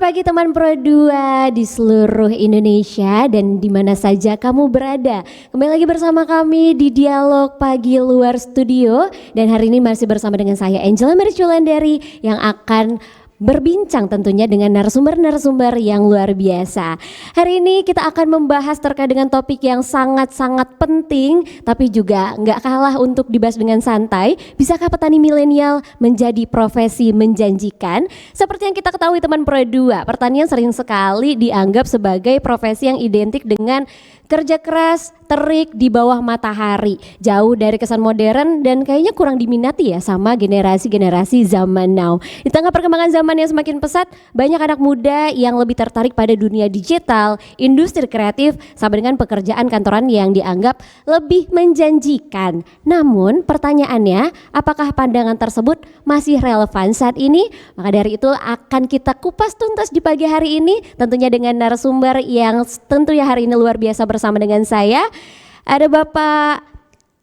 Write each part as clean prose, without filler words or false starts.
pagi teman Pro 2 di seluruh Indonesia dan di mana saja kamu berada. Kembali lagi bersama kami di Dialog Pagi Luar Studio dan hari ini masih bersama dengan saya Angela Merculandari yang akan berbincang tentunya dengan narasumber-narasumber yang luar biasa. Hari ini kita akan membahas terkait dengan topik yang sangat-sangat penting tapi juga nggak kalah untuk dibahas dengan santai. Bisakah petani milenial menjadi profesi menjanjikan? Seperti yang kita ketahui teman Pro 2, pertanian sering sekali dianggap sebagai profesi yang identik dengan kerja keras, terik di bawah matahari, jauh dari kesan modern dan kayaknya kurang diminati ya sama generasi-generasi zaman now. Di tengah perkembangan zaman yang semakin pesat, banyak anak muda yang lebih tertarik pada dunia digital, industri kreatif, sama dengan pekerjaan kantoran yang dianggap lebih menjanjikan. Namun pertanyaannya, apakah pandangan tersebut masih relevan saat ini? Maka dari itu akan kita kupas tuntas di pagi hari ini, tentunya dengan narasumber yang tentunya hari ini luar biasa bersama dengan saya. Ada Bapak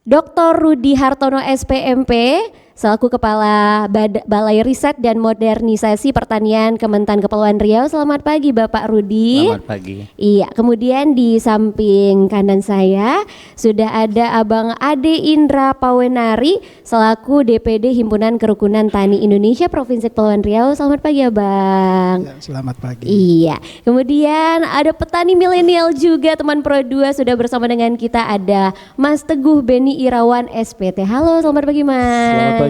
Dr. Rudy Hartono SPMP selaku Kepala Balai Riset dan Modernisasi Pertanian Kementan Kepulauan Riau. Selamat pagi Bapak Rudy. Selamat pagi. Iya, kemudian di samping kanan saya sudah ada Abang Ade Indra Pawenari selaku DPD Himpunan Kerukunan Tani Indonesia Provinsi Kepulauan Riau. Selamat pagi Abang. Ya, selamat pagi. Iya, kemudian ada petani milenial juga teman Pro 2 sudah bersama dengan kita, ada Mas Teguh Beni Irawan SPT. Halo, selamat pagi Mas. Selamat pagi Mbak.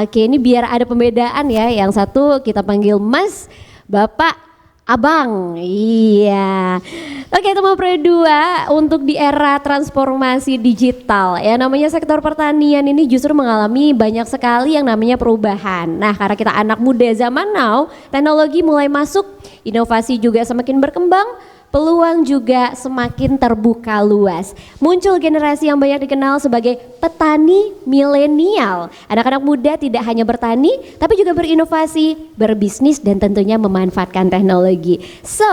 Oke, ini biar ada pembedaan ya. Yang satu kita panggil Mas, Bapak, Abang. Iya. Oke teman Pro 2, untuk di era transformasi digital ya, namanya sektor pertanian ini justru mengalami banyak sekali yang namanya perubahan. Nah, karena kita anak muda zaman now, teknologi mulai masuk, inovasi juga semakin berkembang, peluang juga semakin terbuka luas. Muncul generasi yang banyak dikenal sebagai petani milenial. Anak-anak muda tidak hanya bertani, tapi juga berinovasi, berbisnis, dan tentunya memanfaatkan teknologi. So,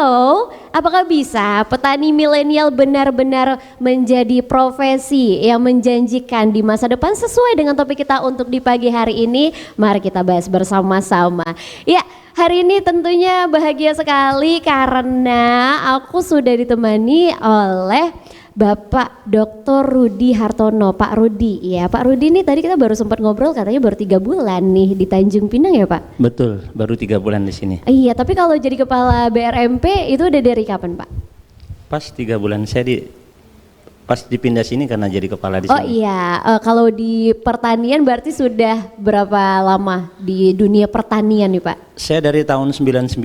apakah bisa petani milenial benar-benar menjadi profesi yang menjanjikan di masa depan sesuai dengan topik kita untuk di pagi hari ini? Mari kita bahas bersama-sama. Ya, hari ini tentunya bahagia sekali karena aku sudah ditemani oleh Bapak Dr. Rudy Hartono. Pak Rudy, ya Pak Rudy ini tadi kita baru sempat ngobrol katanya baru 3 bulan nih di Tanjung Pinang ya Pak? Betul, baru 3 bulan di sini. Iya, tapi kalau jadi kepala BRMP itu udah dari kapan Pak? Pas 3 bulan pas dipindah sini karena jadi kepala di sini. Oh iya, kalau di pertanian berarti sudah berapa lama di dunia pertanian nih Pak? Saya dari tahun 99,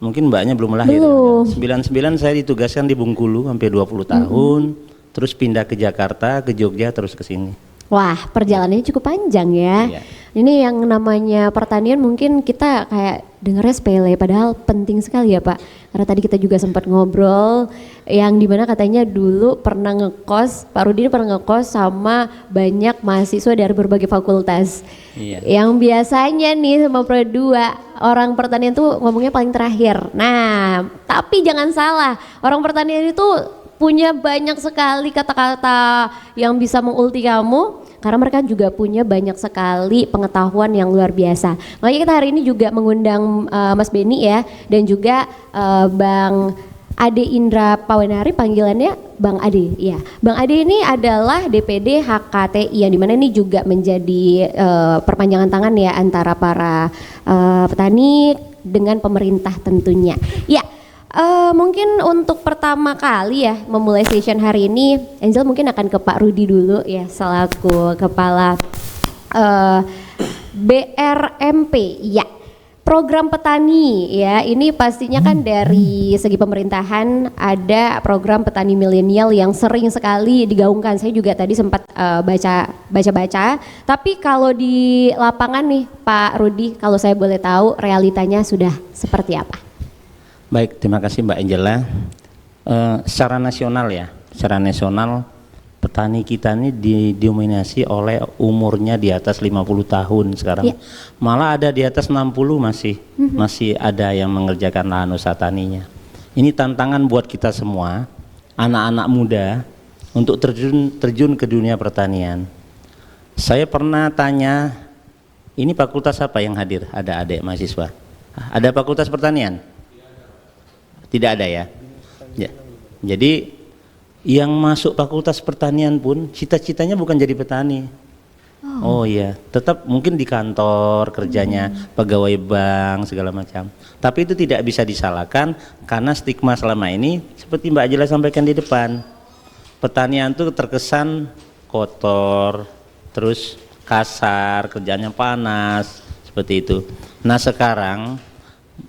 mungkin mbaknya belum lahir. Belum. Ya. 99 saya ditugaskan di Bengkulu sampai 20 tahun, terus pindah ke Jakarta, ke Jogja, terus ke sini. Wah, perjalanannya cukup panjang ya. Iya. Ini yang namanya pertanian mungkin kita kayak dengarnya sepele, padahal penting sekali ya Pak. Karena tadi kita juga sempat ngobrol yang dimana katanya dulu pernah ngekos, Pak Rudy pernah ngekos sama banyak mahasiswa dari berbagai fakultas. Iya. Yang biasanya nih sama Pro 2, orang pertanian tuh ngomongnya paling terakhir. Nah, tapi jangan salah, orang pertanian itu punya banyak sekali kata-kata yang bisa mengulti kamu karena mereka juga punya banyak sekali pengetahuan yang luar biasa. Makanya kita hari ini juga mengundang Mas Beni ya, dan juga Bang Ade Indra Pawenari, panggilannya Bang Ade. Ya, Bang Ade ini adalah DPD HKTI yang dimana ini juga menjadi perpanjangan tangan ya antara para petani dengan pemerintah tentunya. Ya. Mungkin untuk pertama kali ya memulai session hari ini, Angel mungkin akan ke Pak Rudy dulu ya selaku kepala BRMP ya. Program petani ya, ini pastinya kan dari segi pemerintahan ada program petani milenial yang sering sekali digaungkan. Saya juga tadi sempat baca-baca. Tapi kalau di lapangan nih Pak Rudy, kalau saya boleh tahu realitanya sudah seperti apa? Baik, terima kasih Mbak Angela. Secara nasional ya, secara nasional petani kita ini didominasi oleh umurnya di atas 50 tahun sekarang. Ya. Malah ada di atas 60 masih ada yang mengerjakan lahan usaha taninya. Ini tantangan buat kita semua, anak-anak muda untuk terjun ke dunia pertanian. Saya pernah tanya, ini fakultas apa yang hadir? Ada adik mahasiswa. Ada fakultas pertanian? Tidak ada ya? Ya. Jadi yang masuk fakultas pertanian pun cita-citanya bukan jadi petani. Oh iya, tetap mungkin di kantor kerjanya, pegawai bank segala macam. Tapi itu tidak bisa disalahkan karena stigma selama ini seperti Mbak Ajela sampaikan di depan. Pertanian itu terkesan kotor, terus kasar, kerjanya panas, seperti itu. Nah, sekarang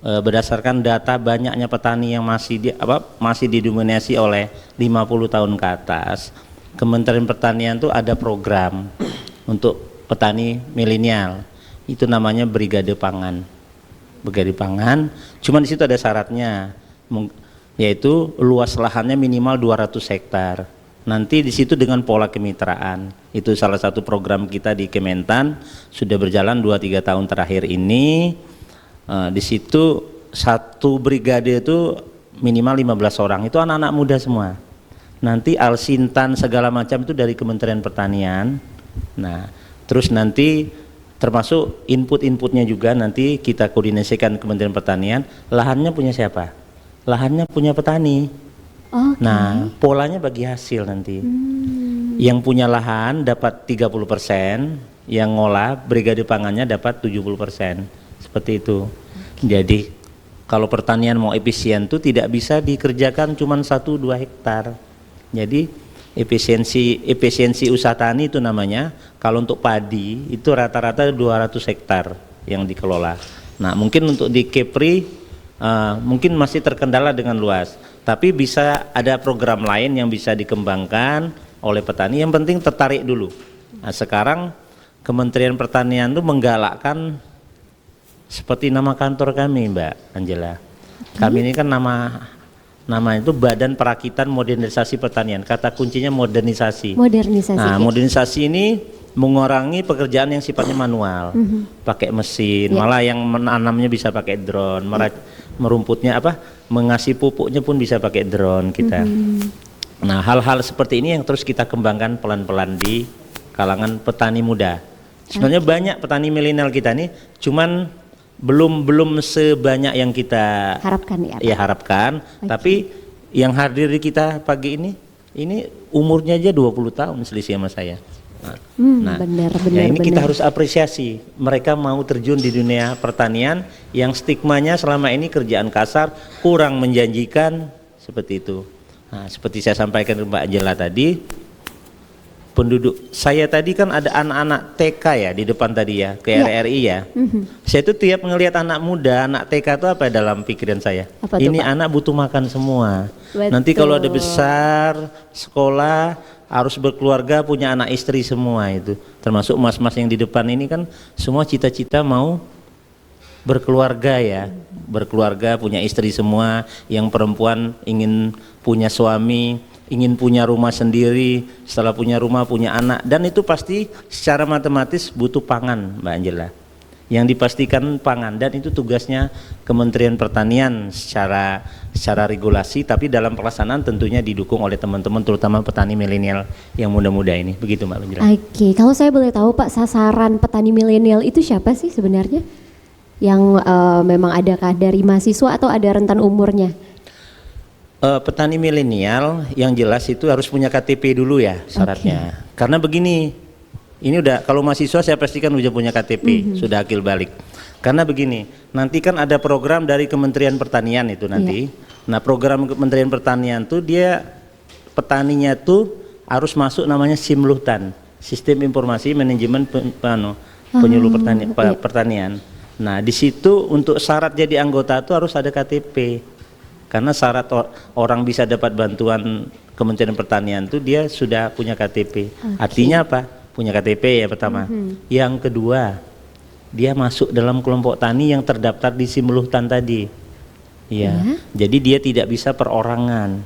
berdasarkan data banyaknya petani yang masih didominasi oleh 50 tahun ke atas, Kementerian Pertanian itu ada program untuk petani milenial, itu namanya Brigade Pangan. Brigade Pangan, cuma di situ ada syaratnya, yaitu luas lahannya minimal 200 hektar. Nanti di situ dengan pola kemitraan, itu salah satu program kita di Kementan, sudah berjalan 2-3 tahun terakhir ini. Di situ satu brigade itu minimal 15 orang, itu anak-anak muda semua. Nanti Alsintan segala macam itu dari Kementerian Pertanian. Nah, terus nanti termasuk input-inputnya juga nanti kita koordinasikan Kementerian Pertanian. Lahannya punya siapa? Lahannya punya petani. Okay. Nah, polanya bagi hasil nanti. Yang punya lahan dapat 30%, yang ngolah brigade pangannya dapat 70%. Seperti itu. Jadi kalau pertanian mau efisien tuh tidak bisa dikerjakan cuma 1-2 hektar. Jadi efisiensi usaha tani itu namanya. Kalau untuk padi itu rata-rata 200 hektar yang dikelola. Nah, mungkin untuk di Kepri mungkin masih terkendala dengan luas, tapi bisa ada program lain yang bisa dikembangkan oleh petani. Yang penting tertarik dulu. Nah, sekarang Kementerian Pertanian itu menggalakkan seperti nama kantor kami, Mbak Angela. Kami ini kan nama itu Badan Perakitan Modernisasi Pertanian. Kata kuncinya modernisasi. Modernisasi. Nah, modernisasi ini mengurangi pekerjaan yang sifatnya manual, pakai mesin, malah yang menanamnya bisa pakai drone, merumputnya mengasih pupuknya pun bisa pakai drone kita. Nah, hal-hal seperti ini yang terus kita kembangkan pelan-pelan di kalangan petani muda. Sebenarnya banyak petani milenial kita nih, cuman belum sebanyak yang kita harapkan ya. Ya harapkan, tapi yang hadir di kita pagi ini umurnya aja 20 tahun selisih sama saya. Benar, ini benar. Kita harus apresiasi mereka mau terjun di dunia pertanian yang stigmanya selama ini kerjaan kasar, kurang menjanjikan, seperti itu. Nah, seperti saya sampaikan ke Mbak Angela tadi, penduduk saya tadi kan ada anak-anak TK ya di depan tadi ya, ke RRI ya. Saya tuh tiap ngelihat anak muda, anak TK itu apa dalam pikiran saya? Apa tuh, ini Pak? anak butuh makan semua. Betul. Nanti kalau ada besar sekolah harus berkeluarga, punya anak istri semua itu. Termasuk mas-mas yang di depan ini kan semua cita-cita mau berkeluarga ya, berkeluarga, punya istri semua. Yang perempuan ingin punya suami, ingin punya rumah sendiri, setelah punya rumah punya anak, dan itu pasti secara matematis butuh pangan, Mbak Angela. Yang dipastikan pangan, dan itu tugasnya Kementerian Pertanian secara regulasi, tapi dalam pelaksanaan tentunya didukung oleh teman-teman terutama petani milenial yang muda-muda ini. Begitu Mbak Angela. Oke, kalau saya boleh tahu Pak, sasaran petani milenial itu siapa sih sebenarnya? Yang memang adakah dari mahasiswa atau ada rentan umurnya? Petani milenial yang jelas itu harus punya KTP dulu ya syaratnya. Karena begini, ini udah kalau mahasiswa saya pastikan udah punya KTP, sudah akil balik. Karena begini, nanti kan ada program dari Kementerian Pertanian itu nanti. Nah, program Kementerian Pertanian tuh dia petaninya tuh harus masuk namanya Simluhtan, Sistem Informasi Manajemen Penyuluh Pertanian. Nah, di situ untuk syarat jadi anggota tuh harus ada KTP. Karena syarat orang bisa dapat bantuan Kementerian Pertanian itu dia sudah punya KTP. Artinya apa? Punya KTP ya pertama. Yang kedua, dia masuk dalam kelompok tani yang terdaftar di Simluhtan tadi. Ya. Jadi dia tidak bisa perorangan.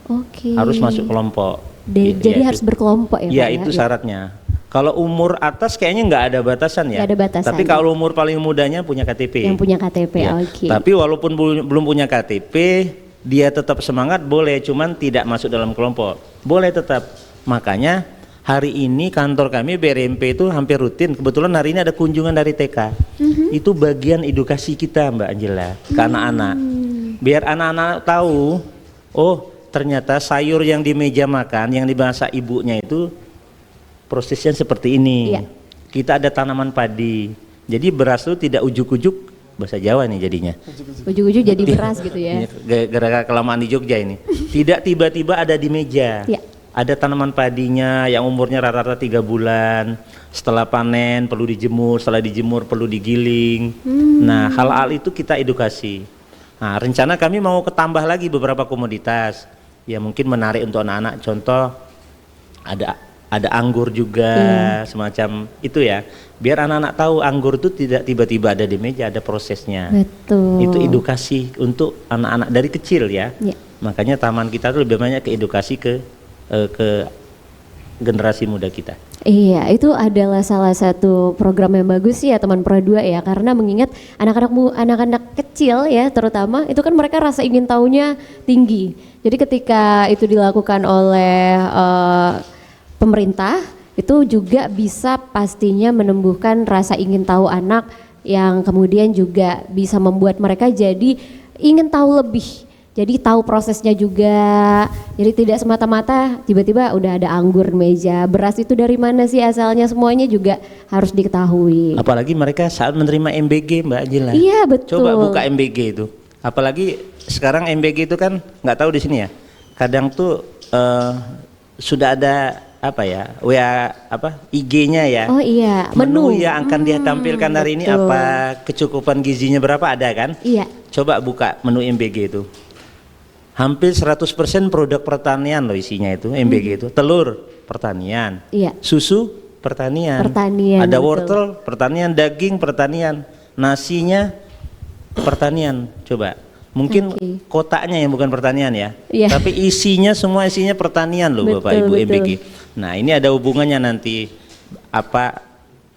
Harus masuk kelompok. Jadi harus berkelompok ya, ya, Pak? Itu syaratnya. Kalau umur atas kayaknya nggak ada batasan ya. Nggak ada batasan. Tapi kalau umur paling mudanya punya KTP. Yang punya KTP, Tapi walaupun belum punya KTP, dia tetap semangat boleh, cuman tidak masuk dalam kelompok. Boleh tetap. Makanya hari ini kantor kami BRMP itu hampir rutin. Kebetulan hari ini ada kunjungan dari TK. Itu bagian edukasi kita Mbak Angela ke anak-anak. Biar anak-anak tahu, oh ternyata sayur yang di meja makan, yang dimasak ibunya itu prosesnya seperti ini. Iya. Kita ada tanaman padi. Jadi beras itu tidak ujuk-ujuk, bahasa Jawa nih jadinya. Ujuk-ujuk jadi beras gitu ya. Gara-gara kelamaan di Jogja ini. Tidak tiba-tiba ada di meja. Iya. Ada tanaman padinya yang umurnya rata-rata 3 bulan. Setelah panen perlu dijemur, setelah dijemur perlu digiling. Nah, hal-hal itu kita edukasi. Nah, rencana kami mau ketambah lagi beberapa komoditas. Ya mungkin menarik untuk anak-anak. Contoh ada anggur juga, semacam itu ya. Biar anak-anak tahu anggur itu tidak tiba-tiba ada di meja, ada prosesnya. Betul. Itu edukasi untuk anak-anak dari kecil ya. Makanya taman kita tuh lebih banyak ke edukasi ke generasi muda kita. Iya, itu adalah salah satu program yang bagus sih ya teman Pro 2 ya, karena mengingat anak-anak kecil ya terutama itu kan mereka rasa ingin tahunya tinggi. Jadi ketika itu dilakukan oleh pemerintah itu juga bisa pastinya menumbuhkan rasa ingin tahu anak yang kemudian juga bisa membuat mereka jadi ingin tahu lebih. Jadi tahu prosesnya juga. Jadi tidak semata-mata tiba-tiba udah ada anggur meja. Beras itu dari mana sih asalnya, semuanya juga harus diketahui. Apalagi mereka saat menerima MBG Mbak Angela. Iya betul. Coba buka MBG itu. Apalagi sekarang MBG itu kan nggak tahu di sini ya. Kadang tuh sudah ada IG-nya ya. Oh iya, menu yang akan dia tampilkan hari ini apa, kecukupan gizinya berapa ada kan? Iya. Coba buka menu MBG itu. Hampir 100% produk pertanian loh isinya itu, MBG itu. Telur, pertanian. Iya. Susu, pertanian. Pertanian, ada betul. wortel, pertanian. Daging, pertanian. Nasinya, pertanian. Coba. Mungkin kotaknya yang bukan pertanian ya. Iya. Tapi isinya semua isinya pertanian loh Betul, Bapak Ibu betul. MBG. Nah, ini ada hubungannya nanti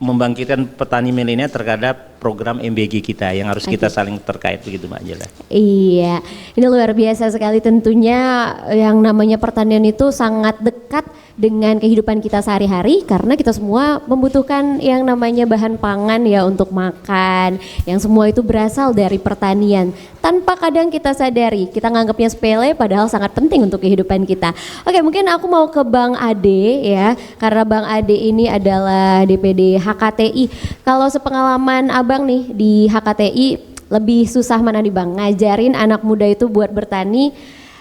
membangkitkan petani milenial terhadap program MBG kita yang harus kita saling terkait begitu Mbak Angela. Iya, ini luar biasa sekali tentunya yang namanya pertanian itu sangat dekat dengan kehidupan kita sehari-hari karena kita semua membutuhkan yang namanya bahan pangan ya untuk makan, yang semua itu berasal dari pertanian. Tanpa kadang kita sadari, kita nganggapnya sepele padahal sangat penting untuk kehidupan kita. Oke, mungkin aku mau ke Bang Ade ya, karena Bang Ade ini adalah DPD HKTI. Kalau sepengalaman Abang nih di HKTI, lebih susah mana nih Bang? Ngajarin anak muda itu buat bertani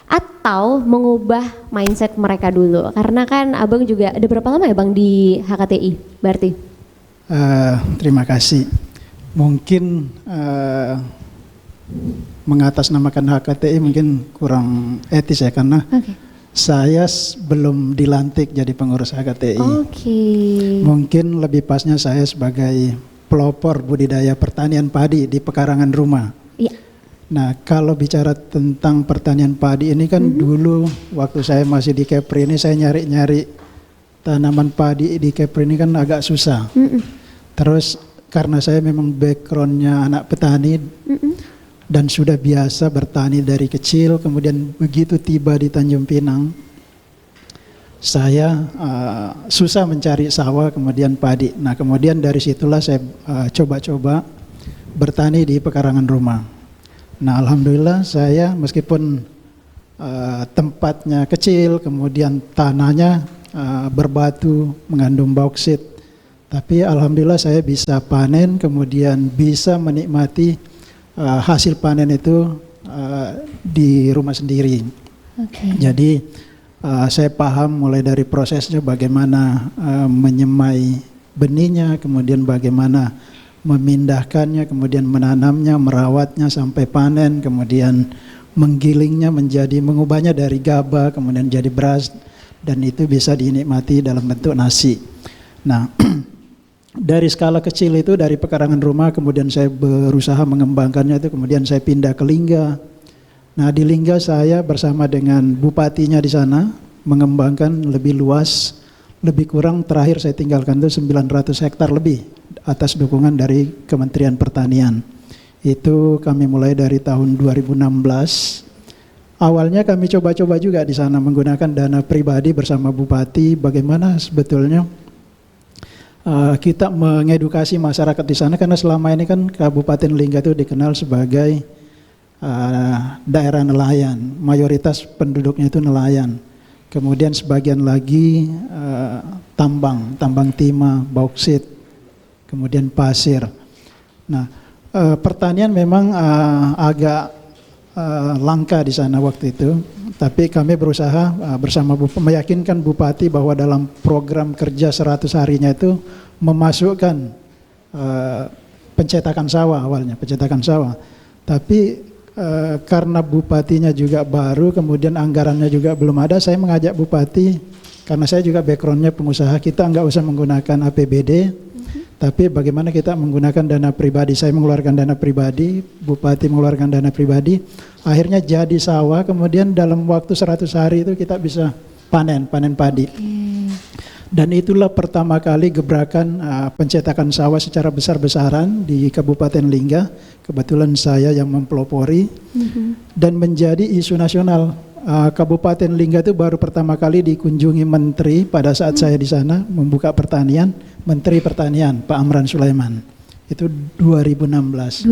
atau mengubah mindset mereka dulu? Karena kan Abang juga ada berapa lama ya Bang di HKTI berarti? Terima kasih. Mungkin mengatasnamakan HKTI mungkin kurang etis ya karena saya belum dilantik jadi pengurus HKTI. Mungkin lebih pasnya saya sebagai pelopor budidaya pertanian padi di pekarangan rumah. Iya. Nah, kalau bicara tentang pertanian padi ini kan dulu waktu saya masih di Kepri ini saya nyari-nyari tanaman padi di Kepri ini kan agak susah. Terus karena saya memang backgroundnya anak petani dan sudah biasa bertani dari kecil, kemudian begitu tiba di Tanjung Pinang, saya susah mencari sawah kemudian padi. Nah kemudian dari situlah saya coba-coba bertani di pekarangan rumah. Nah alhamdulillah saya meskipun tempatnya kecil, kemudian tanahnya berbatu, mengandung bauksit, tapi alhamdulillah saya bisa panen, kemudian bisa menikmati hasil panen itu di rumah sendiri. Jadi saya paham mulai dari prosesnya bagaimana menyemai benihnya, kemudian bagaimana memindahkannya, kemudian menanamnya, merawatnya sampai panen, kemudian menggilingnya mengubahnya dari gaba, kemudian jadi beras, dan itu bisa dinikmati dalam bentuk nasi. Nah, dari skala kecil itu, dari pekarangan rumah, kemudian saya berusaha mengembangkannya itu, kemudian saya pindah ke Lingga. Nah di Lingga saya bersama dengan bupatinya di sana mengembangkan lebih luas, lebih kurang terakhir saya tinggalkan itu 900 hektar lebih atas dukungan dari Kementerian Pertanian. Itu kami mulai dari tahun 2016 awalnya kami coba-coba juga di sana menggunakan dana pribadi bersama bupati, bagaimana sebetulnya kita mengedukasi masyarakat di sana, karena selama ini kan Kabupaten Lingga itu dikenal sebagai daerah nelayan, mayoritas penduduknya itu nelayan. Kemudian sebagian lagi tambang timah, bauksit, kemudian pasir. Nah, pertanian memang agak langka di sana waktu itu, tapi kami berusaha bersama meyakinkan bupati bahwa dalam program kerja 100 harinya itu memasukkan pencetakan sawah awalnya, pencetakan sawah. Tapi karena bupatinya juga baru, kemudian anggarannya juga belum ada, saya mengajak bupati, karena saya juga backgroundnya pengusaha, kita nggak usah menggunakan APBD, tapi bagaimana kita menggunakan dana pribadi. Saya mengeluarkan dana pribadi, bupati mengeluarkan dana pribadi, akhirnya jadi sawah, kemudian dalam waktu 100 hari itu kita bisa panen padi. Dan itulah pertama kali gebrakan pencetakan sawah secara besar-besaran di Kabupaten Lingga. Kebetulan saya yang mempelopori dan menjadi isu nasional. Kabupaten Lingga itu baru pertama kali dikunjungi menteri pada saat saya di sana membuka pertanian, Menteri Pertanian Pak Amran Sulaiman. Itu 2016.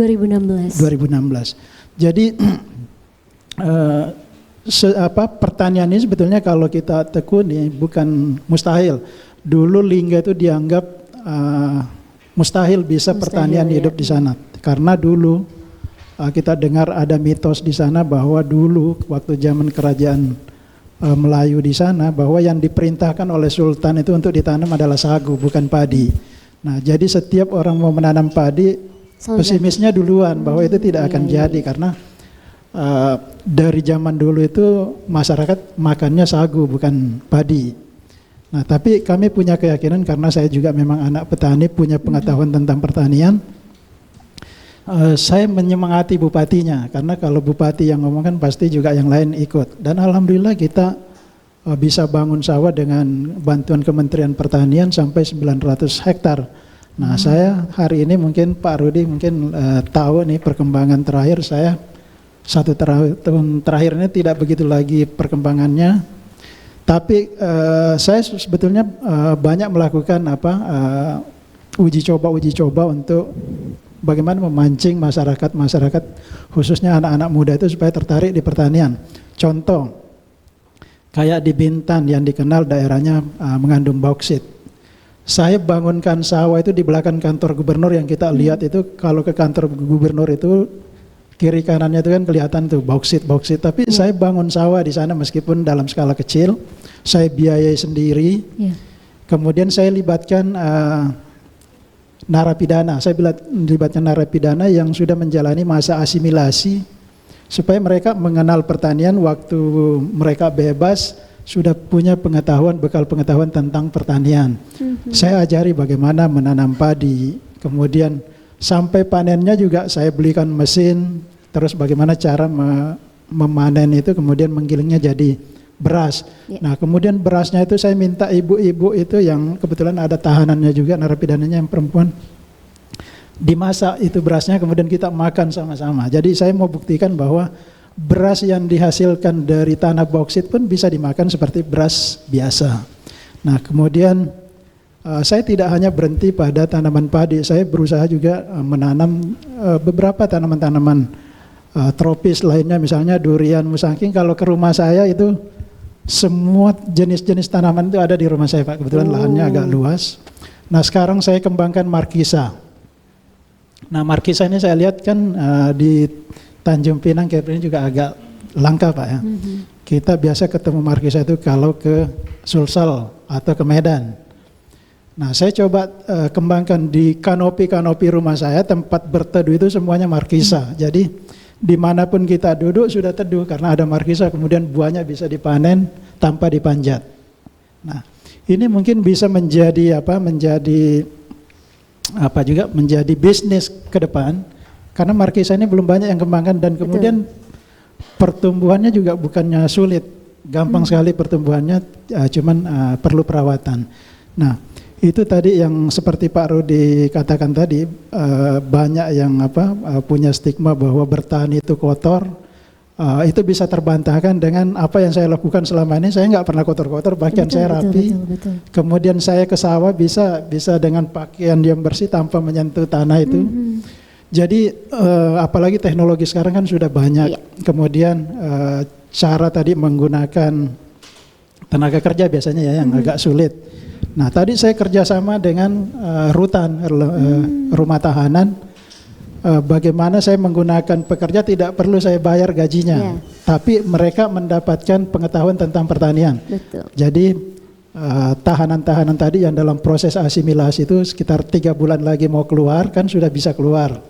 Jadi pertanian ini sebetulnya kalau kita tekuni bukan mustahil. Dulu Lingga itu dianggap mustahil bisa pertanian hidup di sana, karena dulu kita dengar ada mitos di sana bahwa dulu waktu zaman kerajaan Melayu di sana, bahwa yang diperintahkan oleh Sultan itu untuk ditanam adalah sagu, bukan padi. Nah, jadi setiap orang mau menanam padi, pesimisnya duluan bahwa itu tidak akan jadi, karena dari zaman dulu itu masyarakat makannya sagu bukan padi. Nah, tapi kami punya keyakinan, karena saya juga memang anak petani, punya pengetahuan tentang pertanian. Saya menyemangati bupatinya, karena kalau bupati yang ngomong kan pasti juga yang lain ikut. Dan alhamdulillah kita bisa bangun sawah dengan bantuan Kementerian Pertanian sampai 900 hektar. Nah, saya hari ini mungkin Pak Rudi mungkin tahu nih perkembangan terakhir saya. Tahun terakhir ini tidak begitu lagi perkembangannya, tapi saya sebetulnya banyak melakukan uji coba untuk bagaimana memancing masyarakat khususnya anak-anak muda itu supaya tertarik di pertanian. Contoh kayak di Bintan yang dikenal daerahnya mengandung bauksit. Saya bangunkan sawah itu di belakang kantor gubernur, yang kita lihat itu kalau ke kantor gubernur itu kiri kanannya itu kan kelihatan tuh bauksit, tapi saya bangun sawah di sana meskipun dalam skala kecil, saya biayai sendiri. Kemudian saya libatkan narapidana, yang sudah menjalani masa asimilasi supaya mereka mengenal pertanian. Waktu mereka bebas sudah punya bekal pengetahuan tentang pertanian. Saya ajari bagaimana menanam padi, kemudian sampai panennya juga saya belikan mesin, terus bagaimana cara memanen itu, kemudian menggilingnya jadi beras. Nah, kemudian berasnya itu saya minta ibu-ibu itu yang kebetulan ada tahanannya juga, narapidananya yang perempuan, dimasak itu berasnya, kemudian kita makan sama-sama. Jadi saya mau buktikan bahwa beras yang dihasilkan dari tanah bauksit pun bisa dimakan seperti beras biasa. Nah, kemudian saya tidak hanya berhenti pada tanaman padi, saya berusaha juga menanam beberapa tanaman-tanaman tropis lainnya, misalnya durian, musangking. Kalau ke rumah saya itu semua jenis-jenis tanaman itu ada di rumah saya, Pak. Kebetulan lahannya agak luas. Nah, sekarang saya kembangkan markisa. Nah, markisa ini saya lihat kan di Tanjung Pinang kayak ini juga agak langka, Pak ya. Kita biasa ketemu markisa itu kalau ke Sulsel atau ke Medan. Nah, saya coba kembangkan di kanopi rumah saya, tempat berteduh itu semuanya markisa. Jadi dimanapun kita duduk sudah teduh karena ada markisa, kemudian buahnya bisa dipanen tanpa dipanjat. Nah, ini mungkin bisa menjadi menjadi bisnis ke depan, karena markisa ini belum banyak yang kembangkan, dan kemudian pertumbuhannya juga bukannya sulit, gampang sekali pertumbuhannya, cuman perlu perawatan. Nah, itu tadi yang seperti Pak Rudi katakan tadi, banyak yang punya stigma bahwa bertani itu kotor, itu bisa terbantahkan dengan apa yang saya lakukan selama ini. Saya nggak pernah kotor-kotor, pakaian saya rapi. Betul. Kemudian saya ke sawah bisa dengan pakaian yang bersih tanpa menyentuh tanah itu. Jadi apalagi teknologi sekarang kan sudah banyak. Iya. Kemudian cara tadi menggunakan tenaga kerja biasanya ya yang agak sulit. Nah tadi saya kerjasama dengan rutan, rumah tahanan. Bagaimana saya menggunakan pekerja tidak perlu saya bayar gajinya, tapi mereka mendapatkan pengetahuan tentang pertanian. Betul. Jadi tahanan-tahanan tadi yang dalam proses asimilasi itu sekitar 3 bulan lagi mau keluar kan sudah bisa keluar.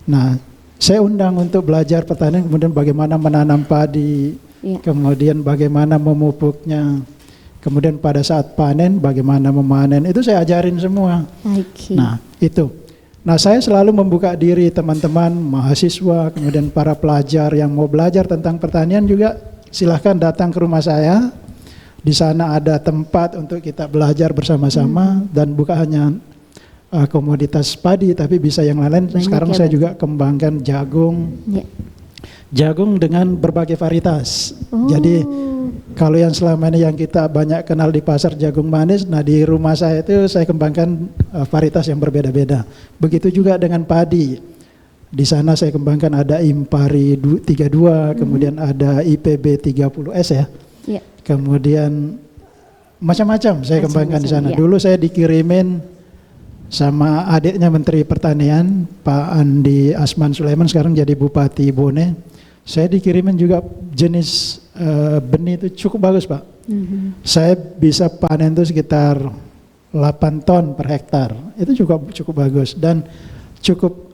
Nah saya undang untuk belajar pertanian, kemudian bagaimana menanam padi, kemudian bagaimana memupuknya, kemudian pada saat panen bagaimana memanen, itu saya ajarin semua. Nah itu. Nah saya selalu membuka diri teman-teman mahasiswa, kemudian para pelajar yang mau belajar tentang pertanian juga silahkan datang ke rumah saya. Di sana ada tempat untuk kita belajar bersama-sama dan bukan hanya komoditas padi tapi bisa yang lain. Sekarang saya juga kembangkan jagung. Jagung dengan berbagai varietas. Jadi kalau yang selama ini yang kita banyak kenal di pasar jagung manis, nah di rumah saya itu saya kembangkan varietas yang berbeda-beda. Begitu juga dengan padi. Di sana saya kembangkan ada Impari 32, kemudian ada IPB 30S ya. Kemudian macam-macam saya kembangkan di sana. Dulu saya dikirimin sama adiknya Menteri Pertanian, Pak Andi Asman Sulaiman, sekarang jadi Bupati Bone. Saya dikirimin juga jenis benih itu cukup bagus Pak. Saya bisa panen itu sekitar 8 ton per hektar. Itu cukup bagus dan cukup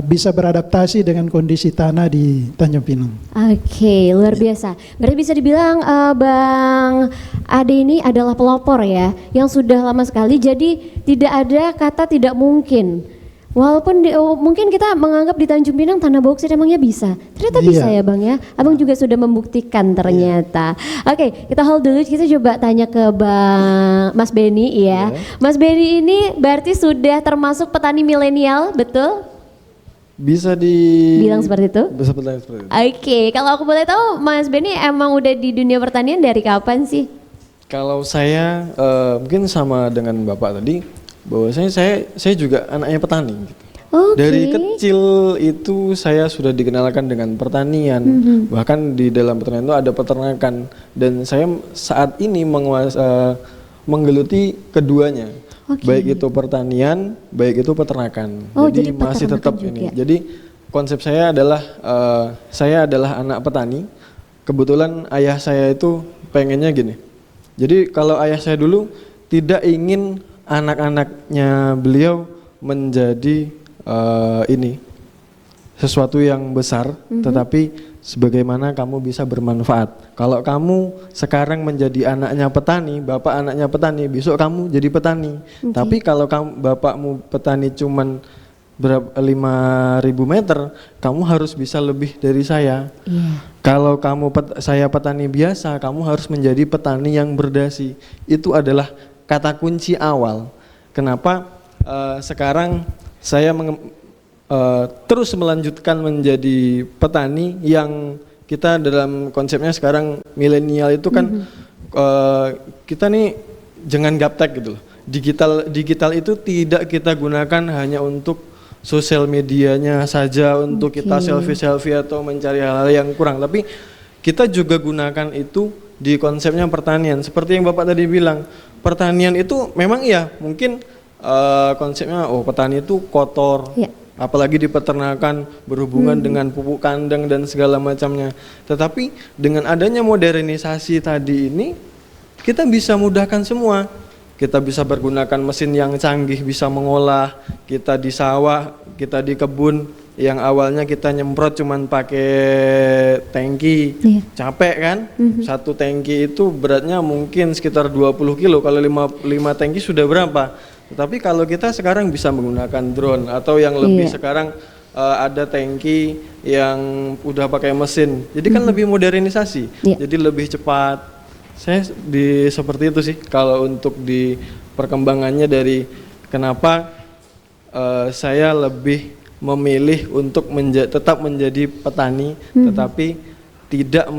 bisa beradaptasi dengan kondisi tanah di Tanjung Pinang. Oke, luar biasa. Berarti bisa dibilang Bang Ade ini adalah pelopor ya, yang sudah lama sekali. Jadi tidak ada kata tidak mungkin. Walaupun mungkin kita menganggap di Tanjung Pinang tanah bauksit emangnya bisa. Ternyata bisa ya Bang ya. Abang juga sudah membuktikan ternyata. Oke, kita hold dulu, kita coba tanya ke Bang Mas Benny ya. Mas Benny ini berarti sudah termasuk petani milenial, betul? Bisa dibilang seperti itu? Bisa seperti itu. Oke, kalau aku boleh tahu Mas Benny emang udah di dunia pertanian dari kapan sih? Kalau saya mungkin sama dengan Bapak tadi, bahwasanya saya juga anaknya petani gitu. Dari kecil itu saya sudah dikenalkan dengan pertanian. Bahkan di dalam pertanian itu ada peternakan dan saya saat ini menggeluti keduanya. Baik itu pertanian, baik itu peternakan. Jadi masih tetap juga ini. Jadi konsep saya adalah anak petani. Kebetulan ayah saya itu pengennya gini. Jadi kalau ayah saya dulu tidak ingin anak-anaknya beliau menjadi sesuatu yang besar, tetapi sebagaimana kamu bisa bermanfaat. Kalau kamu sekarang menjadi anaknya petani, bapak anaknya petani, besok kamu jadi petani. Tapi kalau bapakmu petani cuman 5.000 meter, kamu harus bisa lebih dari saya. Kalau saya petani biasa, kamu harus menjadi petani yang berdasi. Itu adalah kata kunci awal. Kenapa sekarang saya terus melanjutkan menjadi petani yang kita dalam konsepnya sekarang milenial itu kan kita nih jangan gaptek gitu loh. Digital itu tidak kita gunakan hanya untuk sosial medianya saja, untuk kita selfie atau mencari hal-hal yang kurang, tapi kita juga gunakan itu di konsepnya pertanian. Seperti yang Bapak tadi bilang, pertanian itu memang ya mungkin konsepnya petani itu kotor, apalagi di peternakan berhubungan dengan pupuk kandang dan segala macamnya. Tetapi dengan adanya modernisasi tadi ini, kita bisa mudahkan semua. Kita bisa bergunakan mesin yang canggih, bisa mengolah. Kita di sawah, kita di kebun, yang awalnya kita nyemprot cuman pakai tangki, capek kan? Satu tangki itu beratnya mungkin sekitar 20 kilo, kalau 5 tangki sudah berapa? Tetapi kalau kita sekarang bisa menggunakan drone atau yang lebih sekarang ada tangki yang udah pakai mesin, jadi kan lebih modernisasi, jadi lebih cepat. Saya seperti itu sih kalau untuk di perkembangannya, dari kenapa saya lebih memilih untuk tetap menjadi petani, tetapi tidak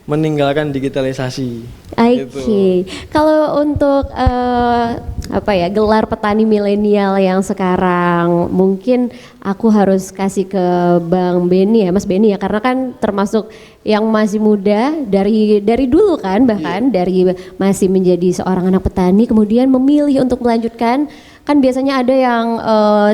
meninggalkan digitalisasi. Oke, Gitu. kalau untuk gelar petani milenial yang sekarang, mungkin aku harus kasih ke Bang Benny ya, Mas Benny ya, karena kan termasuk yang masih muda dari dulu kan, bahkan dari masih menjadi seorang anak petani, kemudian memilih untuk melanjutkan. Kan biasanya ada yang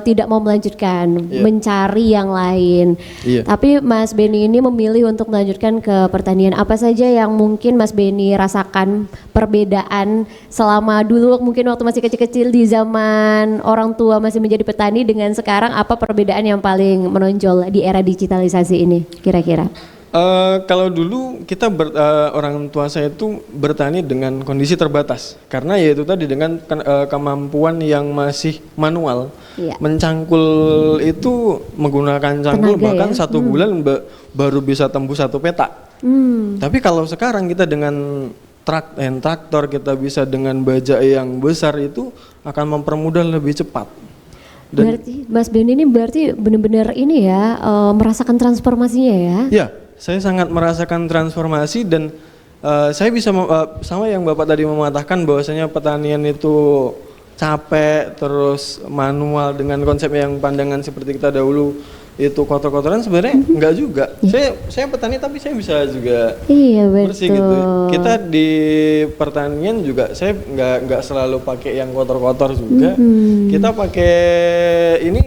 tidak mau melanjutkan, mencari yang lain. Tapi Mas Benny ini memilih untuk melanjutkan ke pertanian. Apa saja yang mungkin Mas Benny rasakan perbedaan selama dulu mungkin waktu masih kecil-kecil di zaman orang tua masih menjadi petani dengan sekarang, apa perbedaan yang paling menonjol di era digitalisasi ini kira-kira? Kalau dulu kita orang tua saya itu bertani dengan kondisi terbatas karena ya itu tadi dengan kemampuan yang masih manual. Mencangkul itu menggunakan cangkul tenaga bahkan ya? 1 bulan baru bisa tembus 1 petak. Tapi kalau sekarang kita dengan traktor, kita bisa dengan bajak yang besar, itu akan mempermudah lebih cepat. Berarti Mas Benny ini berarti benar-benar ini ya, merasakan transformasinya ya? Ya, saya sangat merasakan transformasi dan saya bisa sama yang Bapak tadi mematahkan bahwasanya pertanian itu capek terus manual dengan konsep yang pandangan seperti kita dahulu itu kotor-kotoran, sebenarnya enggak juga. Saya petani tapi saya bisa juga bersih gitu. Kita di pertanian juga saya enggak selalu pakai yang kotor-kotor juga. Kita pakai ini.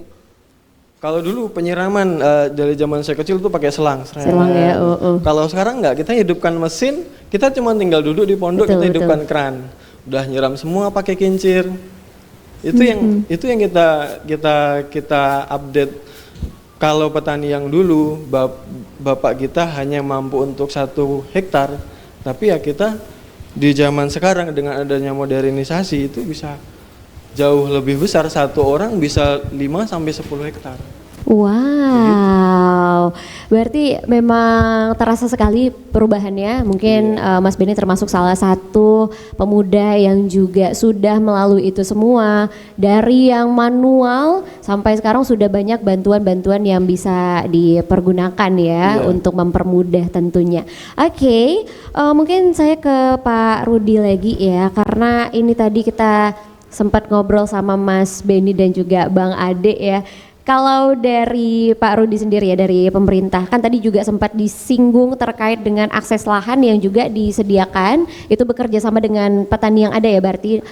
Kalau dulu penyiraman dari zaman saya kecil tuh pakai selang ya. Kalau sekarang enggak, kita hidupkan mesin, kita cuma tinggal duduk di pondok, kita hidupkan keran. Udah nyiram semua pakai kincir. Itu yang kita update. Kalau petani yang dulu bapak kita hanya mampu untuk 1 hektar, tapi ya kita di zaman sekarang dengan adanya modernisasi itu bisa jauh lebih besar, 1 orang bisa 5 sampai 10 hektar. Wow, berarti memang terasa sekali perubahannya. Mungkin Mas Benny termasuk salah satu pemuda yang juga sudah melalui itu semua. Dari yang manual sampai sekarang sudah banyak bantuan-bantuan yang bisa dipergunakan ya untuk mempermudah tentunya. Oke, mungkin saya ke Pak Rudi lagi ya, karena ini tadi kita sempat ngobrol sama Mas Benny dan juga Bang Ade ya. Kalau dari Pak Rudi sendiri ya, dari pemerintah, kan tadi juga sempat disinggung terkait dengan akses lahan yang juga disediakan, itu bekerja sama dengan petani yang ada ya, berarti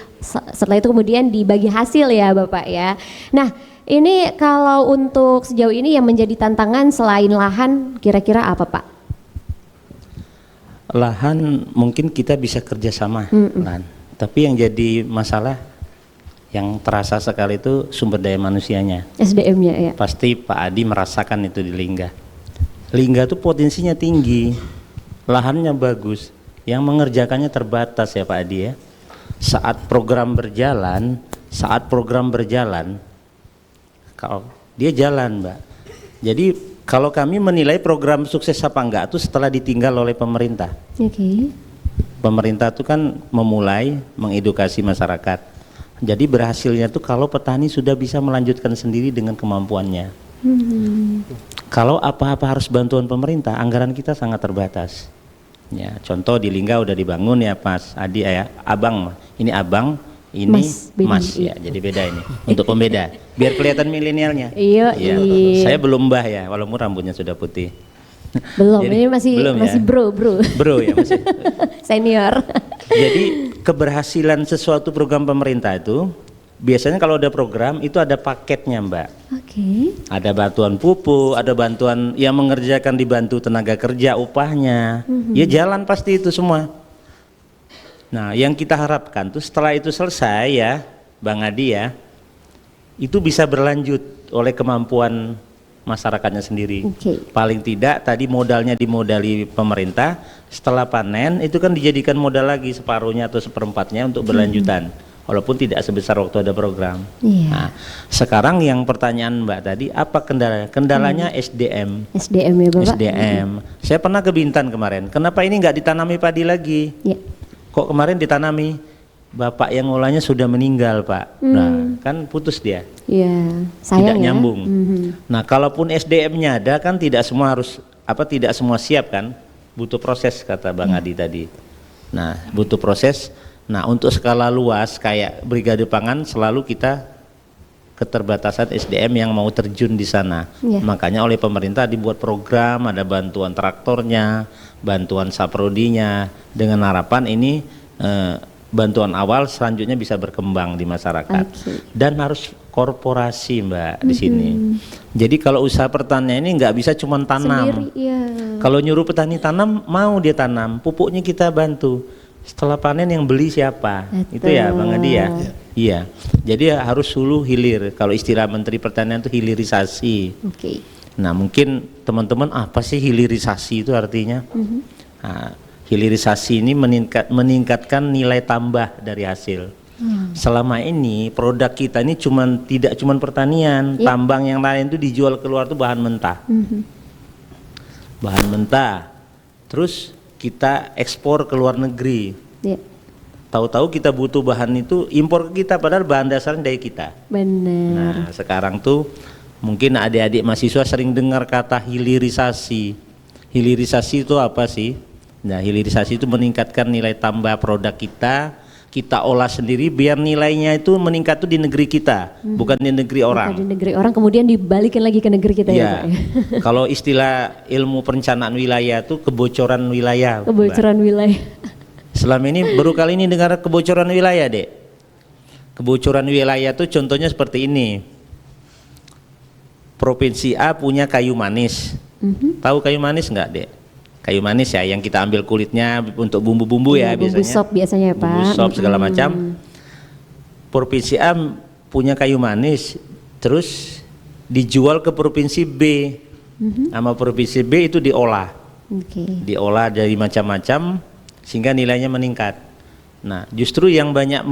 setelah itu kemudian dibagi hasil ya Bapak ya. Nah ini kalau untuk sejauh ini yang menjadi tantangan selain lahan kira-kira apa Pak? Lahan mungkin kita bisa kerjasama, tapi yang jadi masalah yang terasa sekali itu sumber daya manusianya, SDM-nya ya. Pasti Pak Adi merasakan itu di Lingga. Lingga itu potensinya tinggi, lahannya bagus, yang mengerjakannya terbatas ya Pak Adi ya. Saat program berjalan, kalau dia jalan Mbak. Jadi kalau kami menilai program sukses apa enggak itu setelah ditinggal oleh pemerintah. Pemerintah itu kan memulai mengedukasi masyarakat. Jadi berhasilnya tuh kalau petani sudah bisa melanjutkan sendiri dengan kemampuannya. Kalau apa-apa harus bantuan pemerintah, anggaran kita sangat terbatas. Ya, contoh di Lingga udah dibangun ya Mas Adi ya, Abang. Ini Abang, ini Mas ya. Jadi beda ini. Untuk pembeda, biar kelihatan milenialnya. Iya. Saya belum Mbah ya, walaupun rambutnya sudah putih. Belum, jadi, ini masih ya? bro ya masih senior. Jadi keberhasilan sesuatu program pemerintah itu biasanya kalau ada program itu ada paketnya Mbak. Ada bantuan pupuk, ada bantuan yang mengerjakan, dibantu tenaga kerja, upahnya, ya jalan pasti itu semua. Nah yang kita harapkan tuh setelah itu selesai ya Bang Adi ya, itu bisa berlanjut oleh kemampuan masyarakatnya sendiri. Paling tidak tadi modalnya dimodali pemerintah, setelah panen itu kan dijadikan modal lagi separuhnya atau seperempatnya untuk berlanjutan, walaupun tidak sebesar waktu ada program. Nah, sekarang yang pertanyaan Mbak tadi, apa kendalanya SDM ya Bapak? SDM. Saya pernah ke Bintan kemarin, kenapa ini nggak ditanami padi lagi? Kok kemarin ditanami? Bapak yang ngolahnya sudah meninggal Pak. Nah kan putus dia. Iya, tidak sayang ya. nyambung. Nah, kalaupun SDM-nya ada kan tidak semua harus tidak semua siap kan, butuh proses kata Bang Adi tadi. Nah, butuh proses. Nah, untuk skala luas kayak Brigade Pangan selalu kita keterbatasan SDM yang mau terjun di sana. Iya. Makanya oleh pemerintah dibuat program, ada bantuan traktornya, bantuan saprodinya, dengan harapan ini bantuan awal selanjutnya bisa berkembang di masyarakat. Dan harus korporasi Mbak di sini. Jadi kalau usaha pertanian ini nggak bisa cuma tanam. Sendiri, iya. Kalau nyuruh petani tanam, mau dia tanam, pupuknya kita bantu. Setelah panen yang beli siapa? Betul. Itu ya Bang Adi ya. Iya. Jadi harus hulu hilir. Kalau istilah Menteri Pertanian itu hilirisasi. Oke. Nah, mungkin teman-teman apa sih hilirisasi itu artinya? Nah, hilirisasi ini meningkatkan nilai tambah dari hasil. Selama ini produk kita ini tidak cuman pertanian, tambang yang lain itu dijual keluar tuh bahan mentah. Bahan mentah. Terus kita ekspor ke luar negeri. Tahu-tahu kita butuh bahan itu impor ke kita, padahal bahan dasarnya dari kita. Benar. Nah, sekarang tuh mungkin adik-adik mahasiswa sering dengar kata hilirisasi. Hilirisasi itu apa sih? Nah, hilirisasi itu meningkatkan nilai tambah produk kita olah sendiri biar nilainya itu meningkat tuh di negeri kita, bukan di negeri orang. Bukan di negeri orang kemudian dibalikin lagi ke negeri kita ya, Pak. Kalau istilah ilmu perencanaan wilayah tuh kebocoran wilayah. Kebocoran wilayah. Selama ini baru kali ini dengar kebocoran wilayah, Dek. Kebocoran wilayah tuh contohnya seperti ini. Provinsi A punya kayu manis. Tahu kayu manis nggak, Dek? Kayu manis ya yang kita ambil kulitnya untuk bumbu-bumbu ya bumbu biasanya. Sop biasanya ya, Pak. Bumbu sop segala macam. Provinsi A punya kayu manis, terus dijual ke provinsi B. Sama provinsi B itu diolah. Diolah dari macam-macam sehingga nilainya meningkat. Nah, justru yang banyak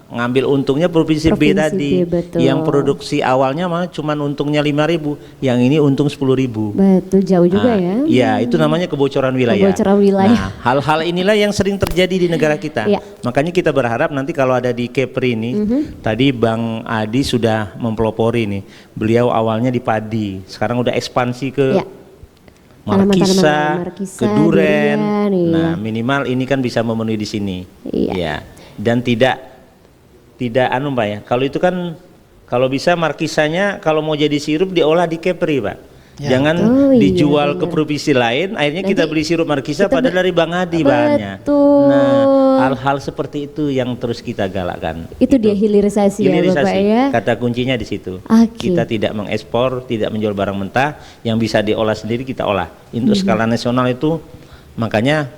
mengambil untungnya provinsi B tadi. Yang produksi awalnya malah cuma untungnya 5.000, yang ini untung 10.000. Betul, jauh juga ya. Iya, itu namanya kebocoran wilayah. Kebocoran wilayah. Nah, hal-hal inilah yang sering terjadi di negara kita. Makanya kita berharap nanti kalau ada di Kepri ini, tadi Bang Adi sudah mempelopori nih. Beliau awalnya di padi, sekarang udah ekspansi ke Markisa, ke Duren. Nah, minimal ini kan bisa memenuhi di sini. Ya. Dan tidak Pak ya. Kalau itu kan kalau bisa markisanya kalau mau jadi sirup diolah di Kepri, Pak. Jangan dijual ke provinsi lain, akhirnya kita beli sirup markisa padahal dari Bang Adi bahannya. Nah, hal-hal seperti itu yang terus kita galakkan. Itu dia hilirisasi ya, Bapak ya. Kata kuncinya di situ. Kita tidak mengekspor, tidak menjual barang mentah, yang bisa diolah sendiri kita olah. Untuk skala nasional itu, makanya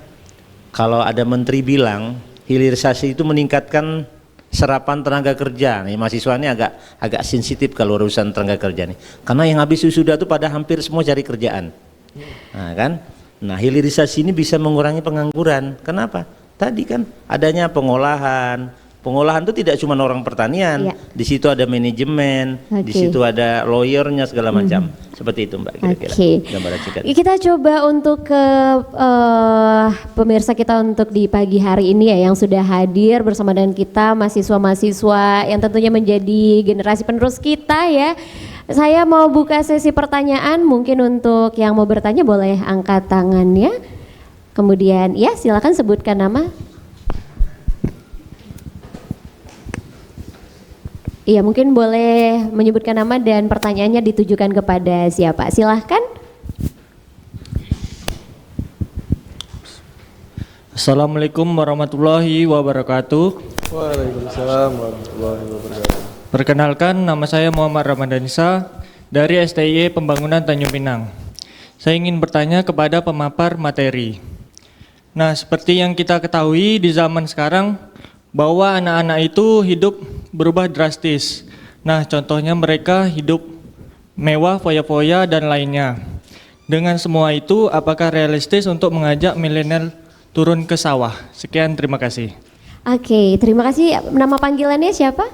kalau ada menteri bilang hilirisasi itu meningkatkan serapan tenaga kerja. Nih mahasiswa ini agak sensitif kalau urusan tenaga kerja nih. Karena yang habis wisuda itu pada hampir semua cari kerjaan. Nah, kan? Nah, hilirisasi ini bisa mengurangi pengangguran. Kenapa? Tadi kan adanya pengolahan. Pengolahan itu tidak cuma orang pertanian. Di situ ada manajemen, di situ ada lawyernya segala macam. Seperti itu Mbak kira-kira. Gambaran singkat. Kita coba untuk ke pemirsa kita untuk di pagi hari ini ya yang sudah hadir bersama dengan kita mahasiswa-mahasiswa yang tentunya menjadi generasi penerus kita ya. Saya mau buka sesi pertanyaan, mungkin untuk yang mau bertanya boleh angkat tangannya. Kemudian ya silakan sebutkan nama. Iya, mungkin boleh menyebutkan nama dan pertanyaannya ditujukan kepada siapa. Silahkan. Assalamualaikum warahmatullahi wabarakatuh. Waalaikumsalam warahmatullahi wabarakatuh. Perkenalkan, nama saya Muhammad Ramadanisa dari STIE Pembangunan Tanjung Pinang. Saya ingin bertanya kepada pemapar materi. Nah, seperti yang kita ketahui di zaman sekarang, bahwa anak-anak itu hidup berubah drastis. Nah, contohnya mereka hidup mewah, foya-foya, dan lainnya. Dengan semua itu, apakah realistis untuk mengajak milenial turun ke sawah? Sekian, terima kasih. Oke, terima kasih. Nama panggilannya siapa?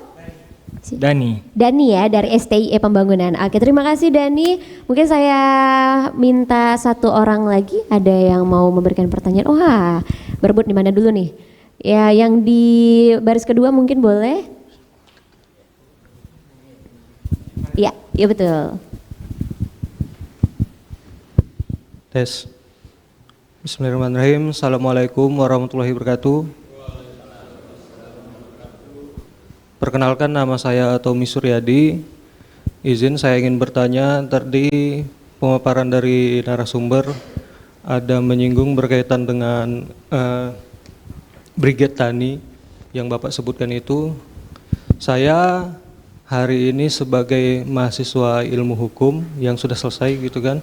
Dani. Dani ya, dari STIE Pembangunan. Oke, terima kasih Dani. Mungkin saya minta satu orang lagi, ada yang mau memberikan pertanyaan. Wah, berebut di mana dulu nih? Ya, yang di baris kedua mungkin boleh. Iya, iya betul. Tes. Bismillahirrahmanirrahim. Assalamualaikum warahmatullahi wabarakatuh. Perkenalkan, nama saya Tommy Suryadi. Izin saya ingin bertanya, tadi pemaparan dari narasumber ada menyinggung berkaitan dengan Brigade Tani yang Bapak sebutkan itu. Saya hari ini sebagai mahasiswa ilmu hukum yang sudah selesai gitu kan,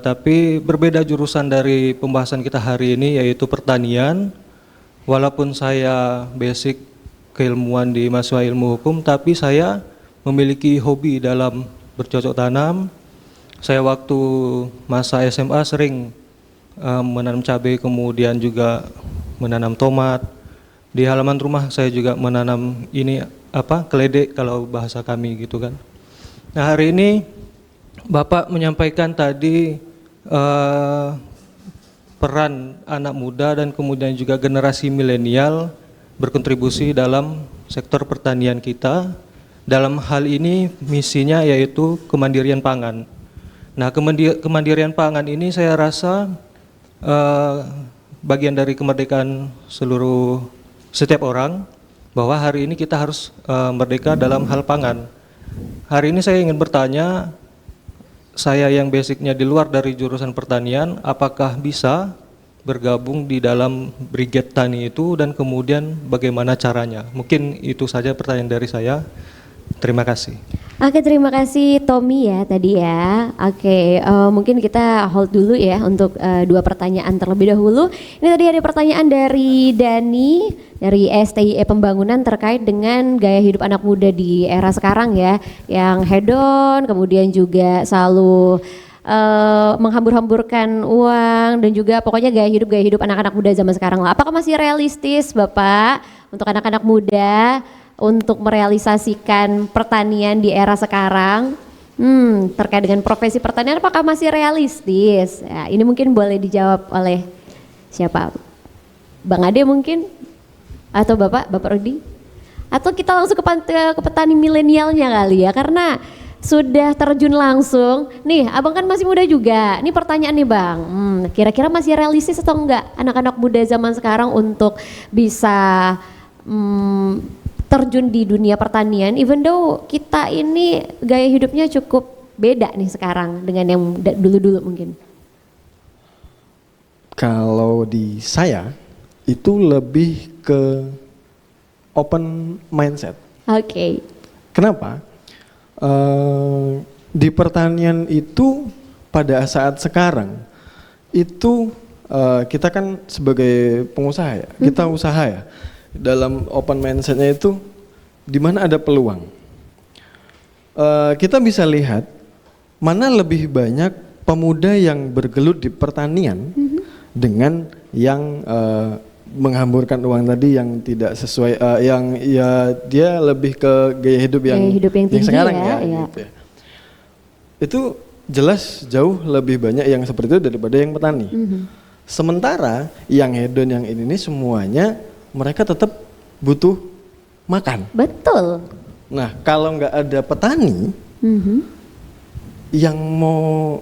tapi berbeda jurusan dari pembahasan kita hari ini, yaitu pertanian. Walaupun saya basic keilmuan di mahasiswa ilmu hukum, tapi saya memiliki hobi dalam bercocok tanam. Saya waktu masa SMA sering menanam cabai, kemudian juga menanam tomat. Di halaman rumah saya juga menanam keledek kalau bahasa kami gitu kan. Nah, hari ini Bapak menyampaikan tadi peran anak muda dan kemudian juga generasi milenial berkontribusi dalam sektor pertanian kita. Dalam hal ini misinya yaitu kemandirian pangan. Nah, kemandirian pangan ini saya rasa bagian dari kemerdekaan setiap orang, bahwa hari ini kita harus merdeka dalam hal pangan. Hari ini saya ingin bertanya, saya yang basicnya di luar dari jurusan pertanian, apakah bisa bergabung di dalam Brigade Tani itu, dan kemudian bagaimana caranya? Mungkin itu saja pertanyaan dari saya. Terima kasih. Oke, terima kasih Tommy ya tadi ya. Oke, mungkin kita hold dulu ya untuk dua pertanyaan terlebih dahulu. Ini tadi ada pertanyaan dari Dani dari STIE Pembangunan terkait dengan gaya hidup anak muda di era sekarang ya, yang hedon, kemudian juga selalu menghambur-hamburkan uang, dan juga pokoknya gaya hidup anak-anak muda zaman sekarang lah. Apakah masih realistis Bapak untuk anak-anak muda untuk merealisasikan pertanian di era sekarang? Terkait dengan profesi pertanian, apakah masih realistis? Ya, ini mungkin boleh dijawab oleh siapa? Bang Ade mungkin? Atau Bapak Rudi? Atau kita langsung ke petani milenialnya kali ya, karena sudah terjun langsung. Nih, abang kan masih muda juga. Ini pertanyaan nih bang, kira-kira masih realistis atau enggak anak-anak muda zaman sekarang untuk bisa terjun di dunia pertanian, even though kita ini gaya hidupnya cukup beda nih sekarang dengan yang dulu-dulu mungkin? Kalau di saya itu lebih ke open mindset. Oke. Kenapa? Di pertanian itu pada saat sekarang itu kita kan sebagai pengusaha ya, kita usaha ya. Dalam open mindsetnya itu di mana ada peluang. Kita bisa lihat mana lebih banyak pemuda yang bergelut di pertanian dengan yang menghamburkan uang tadi, yang tidak sesuai, yang ya dia lebih ke gaya hidup yang tinggi sekarang ya. Gitu ya. Itu jelas jauh lebih banyak yang seperti itu daripada yang petani. Sementara yang hedon yang ini semuanya mereka tetap butuh makan. Betul. Nah, kalau nggak ada petani yang mau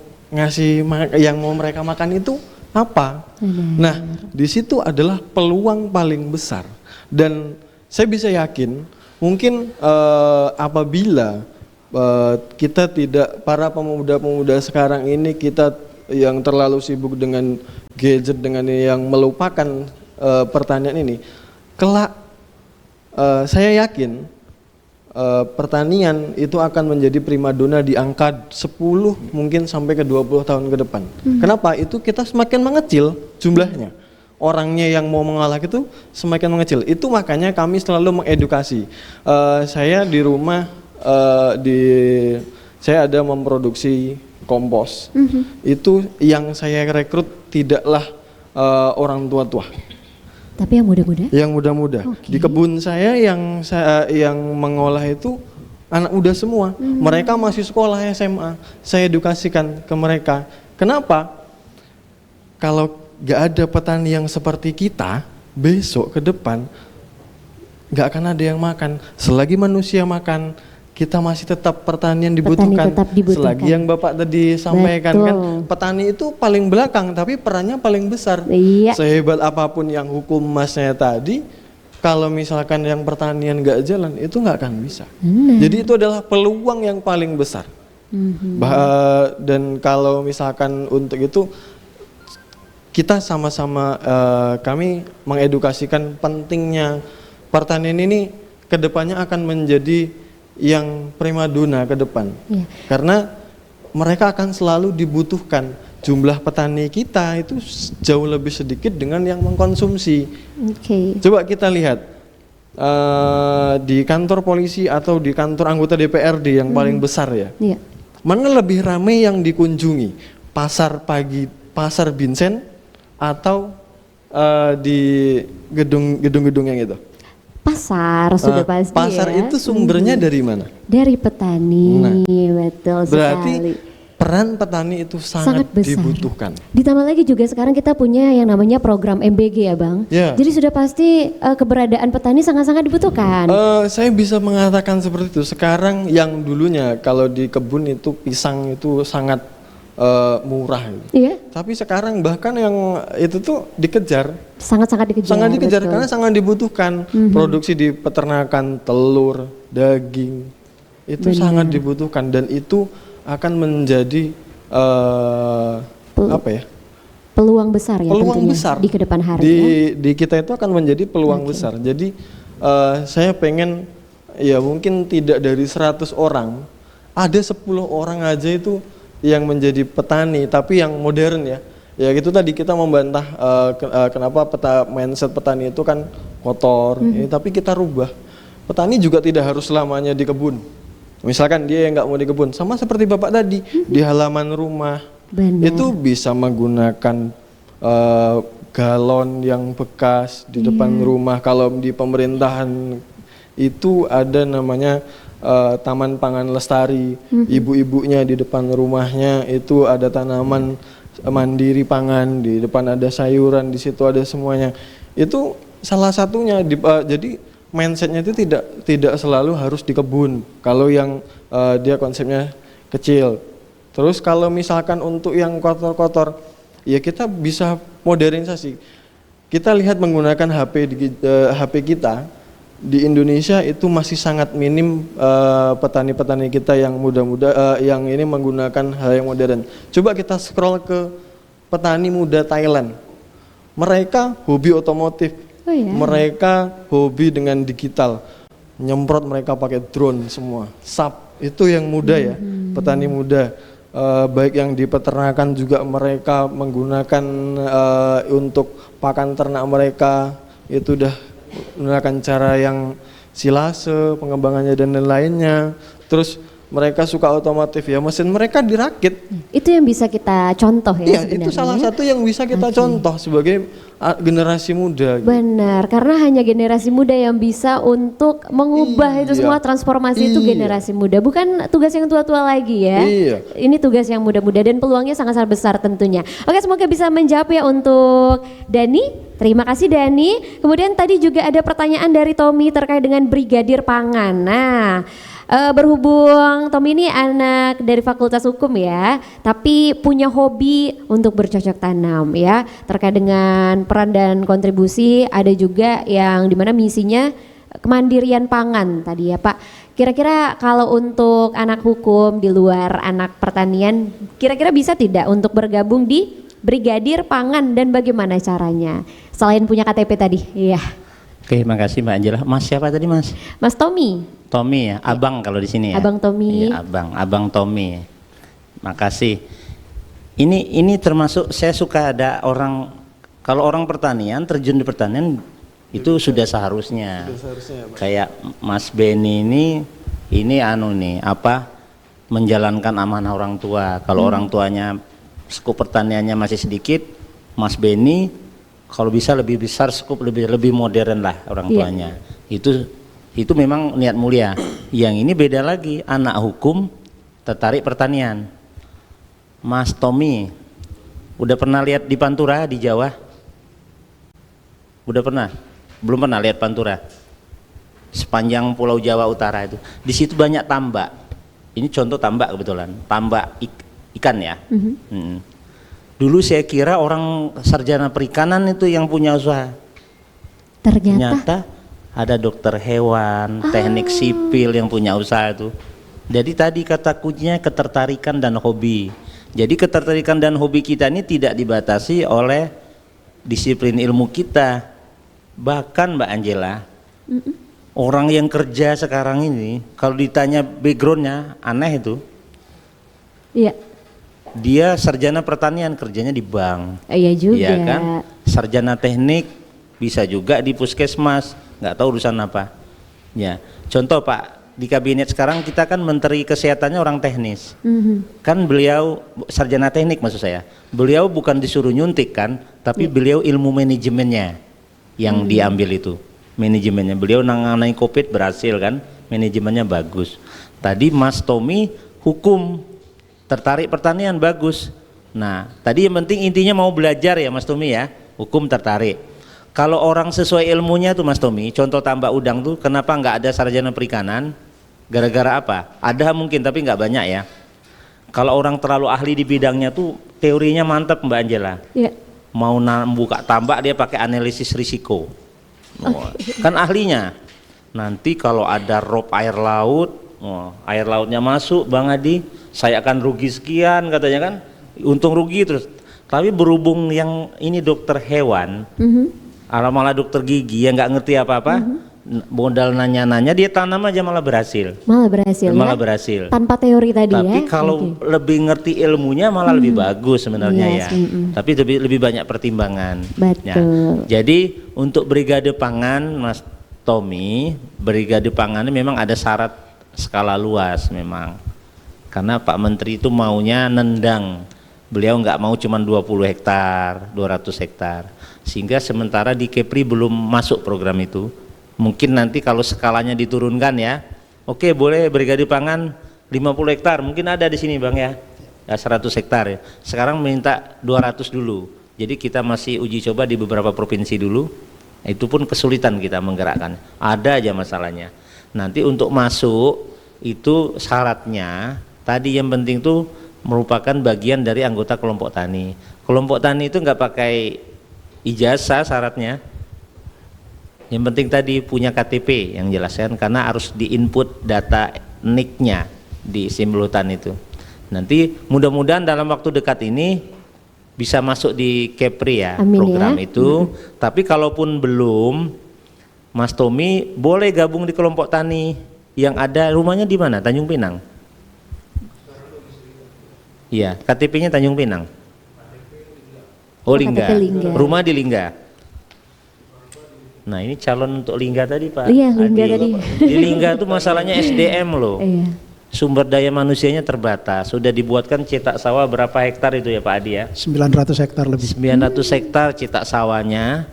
mereka makan itu apa? Nah, di situ adalah peluang paling besar. Dan saya bisa yakin mungkin apabila kita tidak, para pemuda-pemuda sekarang ini kita yang terlalu sibuk dengan gadget, dengan yang melupakan pertanian ini, kelak saya yakin pertanian itu akan menjadi primadona di angka 10 mungkin sampai ke 20 tahun ke depan. Kenapa? Itu kita semakin mengecil jumlahnya. Orangnya yang mau mengalah itu semakin mengecil. Itu makanya kami selalu mengedukasi. Saya di rumah saya ada memproduksi kompos. Itu yang saya rekrut tidaklah orang tua-tua. Tapi yang muda-muda? Yang muda-muda. Okay. Di kebun saya yang mengolah itu anak muda semua. Mereka masih sekolah SMA. Saya edukasikan ke mereka. Kenapa? Kalau gak ada petani yang seperti kita, besok ke depan gak akan ada yang makan. Selagi manusia makan, kita masih tetap pertanian dibutuhkan. tetap dibutuhkan. Selagi yang Bapak tadi sampaikan kan, Betul. petani itu paling belakang tapi perannya paling besar. Iya. Sehebat apapun yang hukum Masnya tadi, kalau misalkan yang pertanian nggak jalan, itu nggak akan bisa. Jadi itu adalah peluang yang paling besar. Dan kalau misalkan untuk itu, kita sama-sama kami mengedukasikan pentingnya pertanian ini kedepannya akan menjadi yang primadona ke depan. Iya. Karena mereka akan selalu dibutuhkan. Jumlah petani kita itu jauh lebih sedikit dengan yang mengkonsumsi. Oke. Coba kita lihat di kantor polisi atau di kantor anggota DPRD yang paling besar ya. Iya. Mana lebih ramai yang dikunjungi? Pasar pagi, pasar Binsen, atau di gedung-gedung yang itu? Pasar sudah pasti Pasar ya. itu sumbernya dari mana? Dari petani, Nah, betul Berarti sekali. peran petani itu sangat Besar. dibutuhkan. Ditambah lagi juga sekarang kita punya yang namanya program MBG ya Bang. Ya. Jadi sudah pasti keberadaan petani sangat-sangat dibutuhkan. Saya bisa mengatakan seperti itu. Sekarang yang dulunya kalau di kebun itu pisang itu sangat murah. Iya, Tapi sekarang bahkan yang itu tuh dikejar. sangat-sangat dikejar. Sangat dikejar betul. karena sangat dibutuhkan. Produksi di peternakan telur, daging itu sangat dibutuhkan dan itu akan menjadi apa ya? Peluang besar ya Peluang tentunya besar di kedepan hari di, ya. di kita itu akan menjadi peluang besar. Jadi saya pengen ya mungkin tidak dari 100 orang, ada 10 orang aja itu yang menjadi petani tapi yang modern ya. Ya gitu tadi kita membantah kenapa mindset petani itu kan kotor, tapi kita rubah. Petani juga tidak harus selamanya di kebun. Misalkan dia yang nggak mau di kebun, sama seperti Bapak tadi di halaman rumah. Benar. Itu bisa menggunakan galon yang bekas di depan rumah. Kalau di pemerintahan itu ada namanya Taman Pangan Lestari. Ibu-ibunya di depan rumahnya itu ada tanaman mandiri pangan, di depan ada sayuran, di situ ada semuanya. Itu salah satunya. Jadi mindsetnya itu tidak selalu harus di kebun. Kalau yang dia konsepnya kecil. Terus kalau misalkan untuk yang kotor-kotor, ya kita bisa modernisasi. Kita lihat menggunakan HP kita di Indonesia itu masih sangat minim petani-petani kita yang muda-muda yang ini menggunakan hal yang modern. Coba kita scroll ke petani muda Thailand. Mereka hobi otomotif. Oh ya. Mereka hobi dengan digital. Nyemprot mereka pakai drone semua. SAP itu yang muda ya, petani muda. Baik yang di peternakan juga mereka menggunakan untuk pakan ternak mereka itu udah menggunakan cara yang silase, pengembangannya dan lain-lainnya. Terus mereka suka otomotif ya, mesin mereka dirakit. Itu yang bisa kita contoh ya Iya, sebenarnya. itu salah satu yang bisa kita contoh sebagai generasi muda. Gitu. Benar, karena hanya generasi muda yang bisa untuk mengubah itu Iya. semua transformasi itu Iya. generasi muda, bukan tugas yang tua-tua lagi ya. Iya. Ini tugas yang muda-muda dan peluangnya sangat-sangat besar tentunya. Oke, semoga bisa menjawab ya untuk Dani. Terima kasih Dani. Kemudian tadi juga ada pertanyaan dari Tommy terkait dengan Brigadir Pangan. Nah, berhubung Tommy ini anak dari Fakultas Hukum ya, tapi punya hobi untuk bercocok tanam ya, terkait dengan peran dan kontribusi, ada juga yang dimana misinya kemandirian pangan tadi ya Pak. Kira-kira kalau untuk anak hukum di luar anak pertanian, kira-kira bisa tidak untuk bergabung di Brigadir Pangan dan bagaimana caranya? Selain punya KTP tadi, iya. Oke, makasih Mbak Angela. Mas siapa tadi Mas? Mas Tommy. Tommy ya, abang kalau di sini ya. Abang Tommy. Iya, abang Tommy. Makasih. Ini termasuk saya suka ada orang, kalau orang pertanian terjun di pertanian itu sudah seharusnya. Kayak Mas Beni ini menjalankan amanah orang tua. Kalau orang tuanya skup pertaniannya masih sedikit, Mas Beni kalau bisa lebih besar skup, lebih modern lah orang tuanya. Itu memang niat mulia. Yang ini beda lagi, anak hukum tertarik pertanian. Mas Tommy udah pernah lihat di Pantura di Jawa? Udah pernah? Belum pernah lihat Pantura? sepanjang Pulau Jawa Utara itu. Di situ banyak tambak. Ini contoh tambak kebetulan, tambak ikan ya. Dulu saya kira orang sarjana perikanan itu yang punya usaha. Ternyata ada dokter hewan, teknik sipil yang punya usaha itu. Jadi tadi kata kuncinya ketertarikan dan hobi. Jadi ketertarikan dan hobi kita ini tidak dibatasi oleh disiplin ilmu kita. Bahkan Mbak Angela, orang yang kerja sekarang ini kalau ditanya backgroundnya aneh itu. Iya. Dia sarjana pertanian, kerjanya di bank. Iya juga. Iya kan? Sarjana teknik bisa juga di puskesmas, nggak tahu urusan apa. Ya, contoh Pak, di kabinet sekarang kita kan menteri kesehatannya orang teknis. Kan beliau sarjana teknik maksud saya. Beliau bukan disuruh nyuntik kan, tapi beliau ilmu manajemennya yang diambil itu. Manajemennya beliau nangani COVID berhasil kan, manajemennya bagus. Tadi Mas Tommy hukum, tertarik pertanian bagus. Nah, tadi yang penting intinya mau belajar ya Mas Tommy ya, hukum tertarik. Kalau orang sesuai ilmunya tuh Mas Tommy, contoh tambak udang tuh kenapa nggak ada sarjana perikanan? Gara-gara apa? Ada mungkin tapi nggak banyak ya. Kalau orang terlalu ahli di bidangnya tuh teorinya mantap Mbak Angela. Iya. Mau buka tambak dia pakai analisis risiko. Kan ahlinya. Nanti kalau ada rob air laut, air lautnya masuk Bang Adi, saya akan rugi sekian katanya kan. Untung rugi terus. Tapi berhubung yang ini dokter hewan, malah dokter gigi yang nggak ngerti apa-apa, modal nanya-nanya dia tanam aja malah berhasil. Malah berhasil. Tanpa teori tadi ya. Tapi kalau lebih ngerti ilmunya malah lebih bagus sebenarnya ya. Tapi lebih banyak pertimbangan. Betul. Ya. Jadi untuk brigade pangan Mas Tommy, brigade pangan ini memang ada syarat skala luas memang. Karena Pak Menteri itu maunya nendang. Beliau nggak mau cuma 20 hektar, 200 hektar. Sehingga sementara di Kepri belum masuk program itu. Mungkin nanti kalau skalanya diturunkan ya, oke boleh brigade pangan 50 hektar, mungkin ada di sini Bang ya, 100 hektar ya. Sekarang minta 200 dulu, jadi kita masih uji coba di beberapa provinsi dulu, itu pun kesulitan kita menggerakkan, ada aja masalahnya. Nanti untuk masuk itu syaratnya, tadi yang penting tuh merupakan bagian dari anggota kelompok tani. Kelompok tani itu nggak pakai ijazah syaratnya. Yang penting tadi punya KTP yang jelaskan karena harus diinput data NIK-nya di simulutan itu. Nanti mudah-mudahan dalam waktu dekat ini bisa masuk di Kepri ya. Amin program ya. Itu. Tapi kalaupun belum, Mas Tommy boleh gabung di kelompok tani yang ada rumahnya di mana? Tanjung Pinang. Iya, KTP-nya Tanjung Pinang. Oh Lingga. Rumah di Lingga. Nah ini calon untuk Lingga tadi Pak. Iya Lingga tadi. Di Lingga itu masalahnya SDM loh. Iya. Sumber daya manusianya terbatas. Sudah dibuatkan cetak sawah berapa hektar itu ya Pak Adi ya? 900 hektar lebih. 900 hektar cetak sawahnya.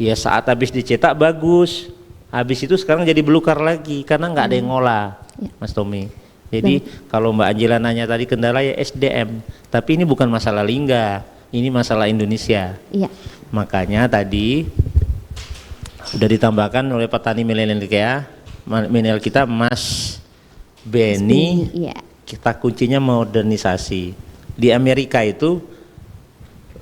Ya saat habis dicetak bagus. Habis itu sekarang jadi belukar lagi karena nggak ada yang ngolah, Mas Tommy. Jadi kalau Mbak Angela nanya tadi kendala ya SDM. Tapi ini bukan masalah Lingga. Ini masalah Indonesia. Iya. Makanya tadi sudah ditambahkan oleh petani milenial kita Mas Benny, kita kuncinya modernisasi. Di Amerika itu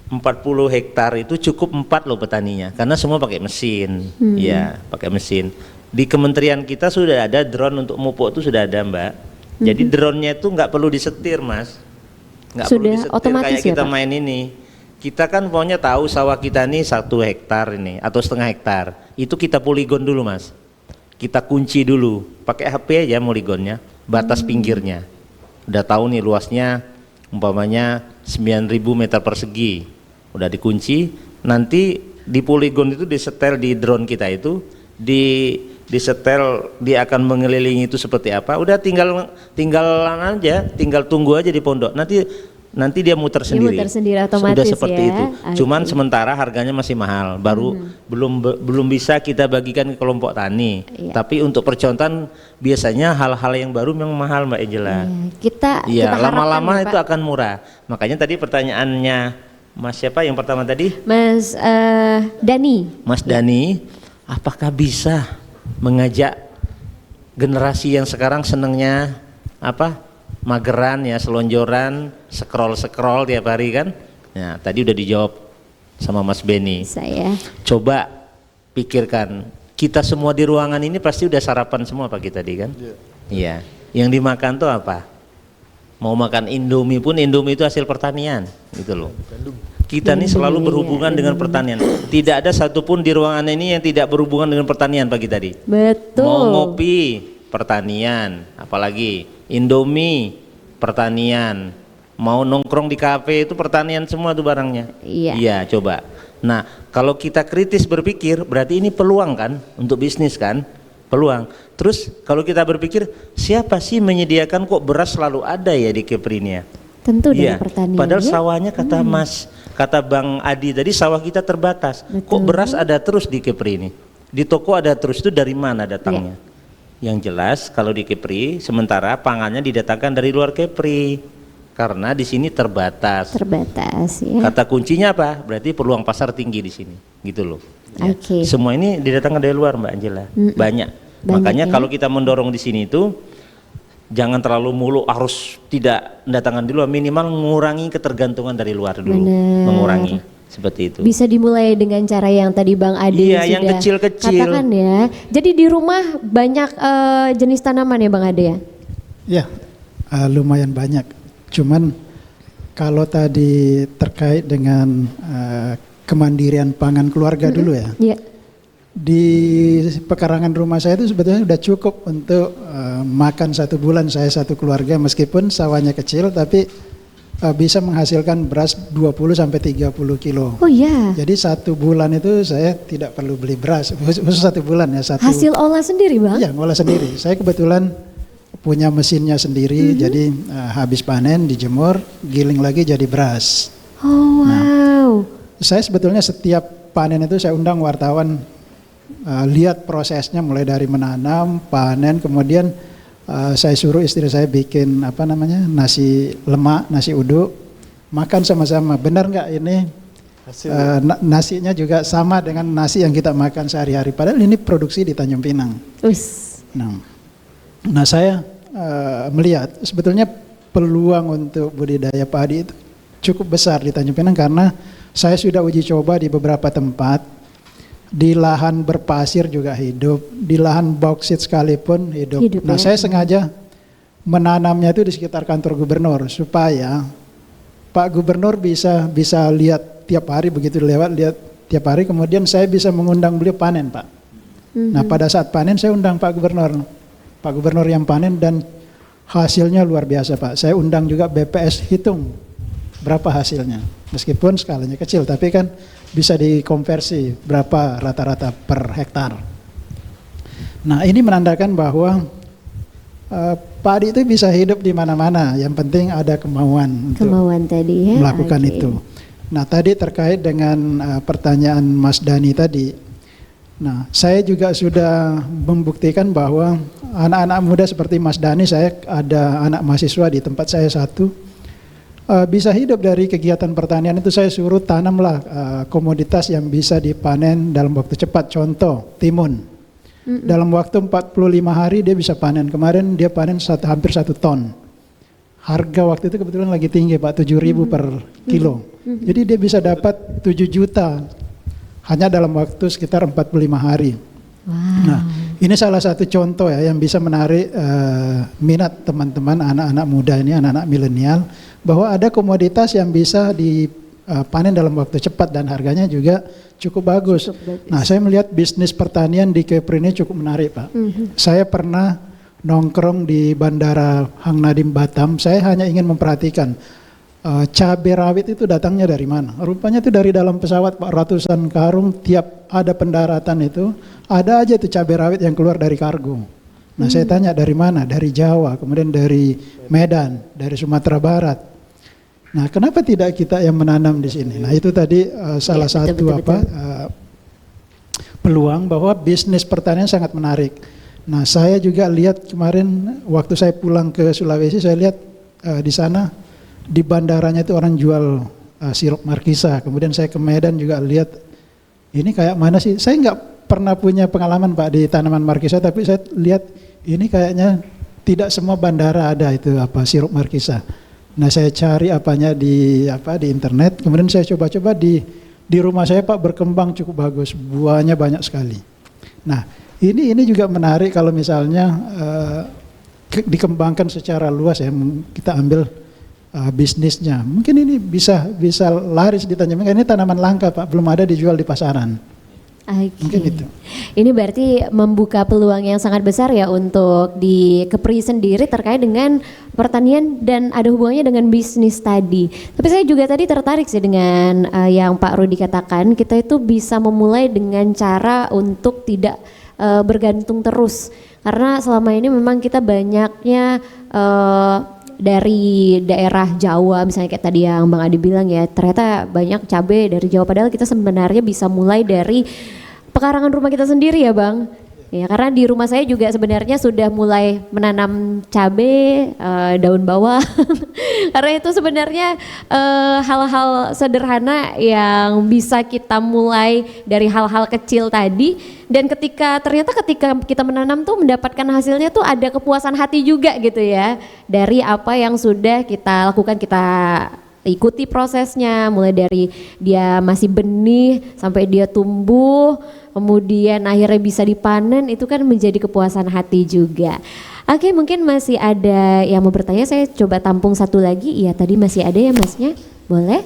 40 hektar itu cukup 4 loh petaninya karena semua pakai mesin. Ya, pakai mesin. Di kementerian kita sudah ada drone untuk mupuk itu sudah ada Mbak. Jadi drone-nya itu nggak perlu disetir Mas. Nggak perlu disetir kayak kita main ini. Kita kan pokoknya tahu sawah kita ini 1 hektar ini atau setengah hektar. Itu kita poligon dulu Mas. Kita kunci dulu. Pakai HP aja poligonnya, batas pinggirnya. Udah tahu nih luasnya umpamanya 9.000 meter persegi. Udah dikunci. Nanti di poligon itu disetel di drone kita itu, disetel dia akan mengelilingi itu seperti apa. Udah tinggal aja, tinggal tunggu aja di pondok. Nanti dia muter sendiri. Otomatis sudah seperti ya. itu. Cuman sementara harganya masih mahal. Baru belum bisa kita bagikan ke kelompok tani. Tapi untuk percontohan biasanya hal-hal yang baru memang mahal Mbak Angela. Kita lama-lama itu akan murah. Makanya tadi pertanyaannya Mas siapa yang pertama tadi? Mas Dani. Mas Dani, apakah bisa mengajak generasi yang sekarang senengnya apa? Mageran ya, selonjoran, scroll tiap hari kan. Nah, tadi udah dijawab sama Mas Beni. Saya. Coba pikirkan, kita semua di ruangan ini pasti udah sarapan semua pagi tadi kan? Iya. Yang dimakan tuh apa? Mau makan Indomie pun Indomie itu hasil pertanian, gitu loh. Kita ini selalu berhubungan dengan pertanian. Tidak ada satupun di ruangan ini yang tidak berhubungan dengan pertanian pagi tadi. Betul. Mau ngopi, pertanian, apalagi Indomie, pertanian. Mau nongkrong di kafe itu pertanian semua tuh barangnya. Iya. Iya, coba. Nah, kalau kita kritis berpikir, berarti ini peluang kan untuk bisnis kan? Peluang. Terus kalau kita berpikir, siapa sih menyediakan kok beras selalu ada ya di Kepri ini ya? Tentu dari Iya. pertanian. Padahal ya? sawahnya kata Bang Adi tadi sawah kita terbatas. Betul. Kok beras ada terus di Kepri ini? Di toko ada terus, itu dari mana datangnya? Yang jelas kalau di Kepri sementara pangannya didatangkan dari luar Kepri. Karena di sini terbatas. Terbatas ya. Kata kuncinya apa? Berarti peluang pasar tinggi di sini, gitu loh. Ya. Oke. Semua ini didatangkan dari luar, Mbak Angela. Banyak. Makanya ya. kalau kita mendorong di sini itu jangan terlalu mulu harus tidak mendatangkan di luar, minimal mengurangi ketergantungan dari luar dulu. Bener. Mengurangi seperti itu. Bisa dimulai dengan cara yang tadi Bang Ade Iya, sudah yang kecil-kecil. katakan ya. Jadi di rumah banyak jenis tanaman ya Bang Ade ya? Ya, lumayan banyak. Cuman kalau tadi terkait dengan kemandirian pangan keluarga dulu ya. Iya. Di pekarangan rumah saya itu sebetulnya sudah cukup untuk makan 1 bulan saya satu keluarga, meskipun sawahnya kecil tapi bisa menghasilkan beras 20 sampai 30 kilo. Oh iya. Jadi 1 bulan itu saya tidak perlu beli beras, khusus 1 bulan ya. Hasil olah sendiri Bang? Iya, ngolah sendiri. Saya kebetulan punya mesinnya sendiri, jadi habis panen dijemur, giling lagi jadi beras. Oh wow. Saya sebetulnya setiap panen itu saya undang wartawan, lihat prosesnya mulai dari menanam, panen, kemudian saya suruh istri saya bikin nasi lemak, nasi uduk, makan sama-sama. Benar nggak ini nasinya juga sama dengan nasi yang kita makan sehari-hari? Padahal ini produksi di Tanjung Pinang. Nah saya melihat sebetulnya peluang untuk budidaya padi itu cukup besar di Tanjung Pinang, karena saya sudah uji coba di beberapa tempat, di lahan berpasir juga hidup, di lahan bauksit sekalipun hidup. Nah saya sengaja menanamnya itu di sekitar kantor gubernur supaya Pak Gubernur bisa lihat tiap hari, begitu lewat lihat tiap hari, kemudian saya bisa mengundang beliau panen Pak. Nah pada saat panen saya undang Pak Gubernur yang panen, dan hasilnya luar biasa Pak. Saya undang juga BPS, hitung berapa hasilnya. Meskipun skalanya kecil, tapi kan bisa dikonversi berapa rata-rata per hektar. Nah ini menandakan bahwa padi itu bisa hidup di mana-mana. Yang penting ada kemauan untuk tadi ya. melakukan itu. Nah tadi terkait dengan pertanyaan Mas Dani tadi. Nah saya juga sudah membuktikan bahwa anak-anak muda seperti Mas Dani, saya ada anak mahasiswa di tempat saya satu, bisa hidup dari kegiatan pertanian itu. Saya suruh tanamlah komoditas yang bisa dipanen dalam waktu cepat. Contoh timun, dalam waktu 45 hari dia bisa panen. Kemarin dia panen hampir 1 ton. Harga waktu itu kebetulan lagi tinggi Pak, 7.000 per kilo. Jadi dia bisa dapat 7 juta hanya dalam waktu sekitar 45 hari. Nah ini salah satu contoh ya yang bisa menarik minat teman-teman anak-anak muda ini, anak-anak milenial, bahwa ada komoditas yang bisa dipanen dalam waktu cepat dan harganya juga cukup bagus. Nah saya melihat bisnis pertanian di Kepri ini cukup menarik Pak. Saya pernah nongkrong di Bandara Hang Nadim Batam, saya hanya ingin memperhatikan cabai rawit itu datangnya dari mana. Rupanya itu dari dalam pesawat Pak, ratusan karung, tiap ada pendaratan itu ada aja itu cabai rawit yang keluar dari kargo. Nah saya tanya dari mana? Dari Jawa, kemudian dari Medan, dari Sumatera Barat. Nah kenapa tidak kita yang menanam di sini? Nah itu tadi salah satu peluang bahwa bisnis pertanian sangat menarik. Nah saya juga lihat kemarin waktu saya pulang ke Sulawesi, saya lihat di sana di bandaranya itu orang jual sirup markisa. Kemudian saya ke Medan juga lihat, ini kayak mana sih? Saya nggak pernah punya pengalaman Pak di tanaman markisa, tapi saya lihat ini kayaknya tidak semua bandara ada itu sirup markisa. Nah saya cari di internet, kemudian saya coba-coba di rumah saya Pak berkembang cukup bagus, buahnya banyak sekali. Nah ini juga menarik kalau misalnya dikembangkan secara luas ya, kita ambil bisnisnya. Mungkin ini bisa laris di Tanjung Pinang. Ini tanaman langka Pak, belum ada dijual di pasaran. Mungkin itu. Ini berarti membuka peluang yang sangat besar ya untuk di Kepri sendiri terkait dengan pertanian dan ada hubungannya dengan bisnis tadi. Tapi saya juga tadi tertarik sih dengan yang Pak Rudi katakan, kita itu bisa memulai dengan cara untuk tidak bergantung terus. Karena selama ini memang kita banyaknya dari daerah Jawa, misalnya kayak tadi yang Bang Adi bilang ya, ternyata banyak cabai dari Jawa, padahal kita sebenarnya bisa mulai dari pekarangan rumah kita sendiri ya Bang. Ya, karena di rumah saya juga sebenarnya sudah mulai menanam cabai, daun bawang. Karena itu sebenarnya hal-hal sederhana yang bisa kita mulai dari hal-hal kecil tadi. Dan ketika kita menanam tuh mendapatkan hasilnya tuh ada kepuasan hati juga gitu ya. Dari apa yang sudah kita lakukan, kita ikuti prosesnya, mulai dari dia masih benih sampai dia tumbuh, kemudian akhirnya bisa dipanen, itu kan menjadi kepuasan hati juga. Oke, mungkin masih ada yang mau bertanya, saya coba tampung satu lagi. Iya, tadi masih ada ya Masnya, boleh?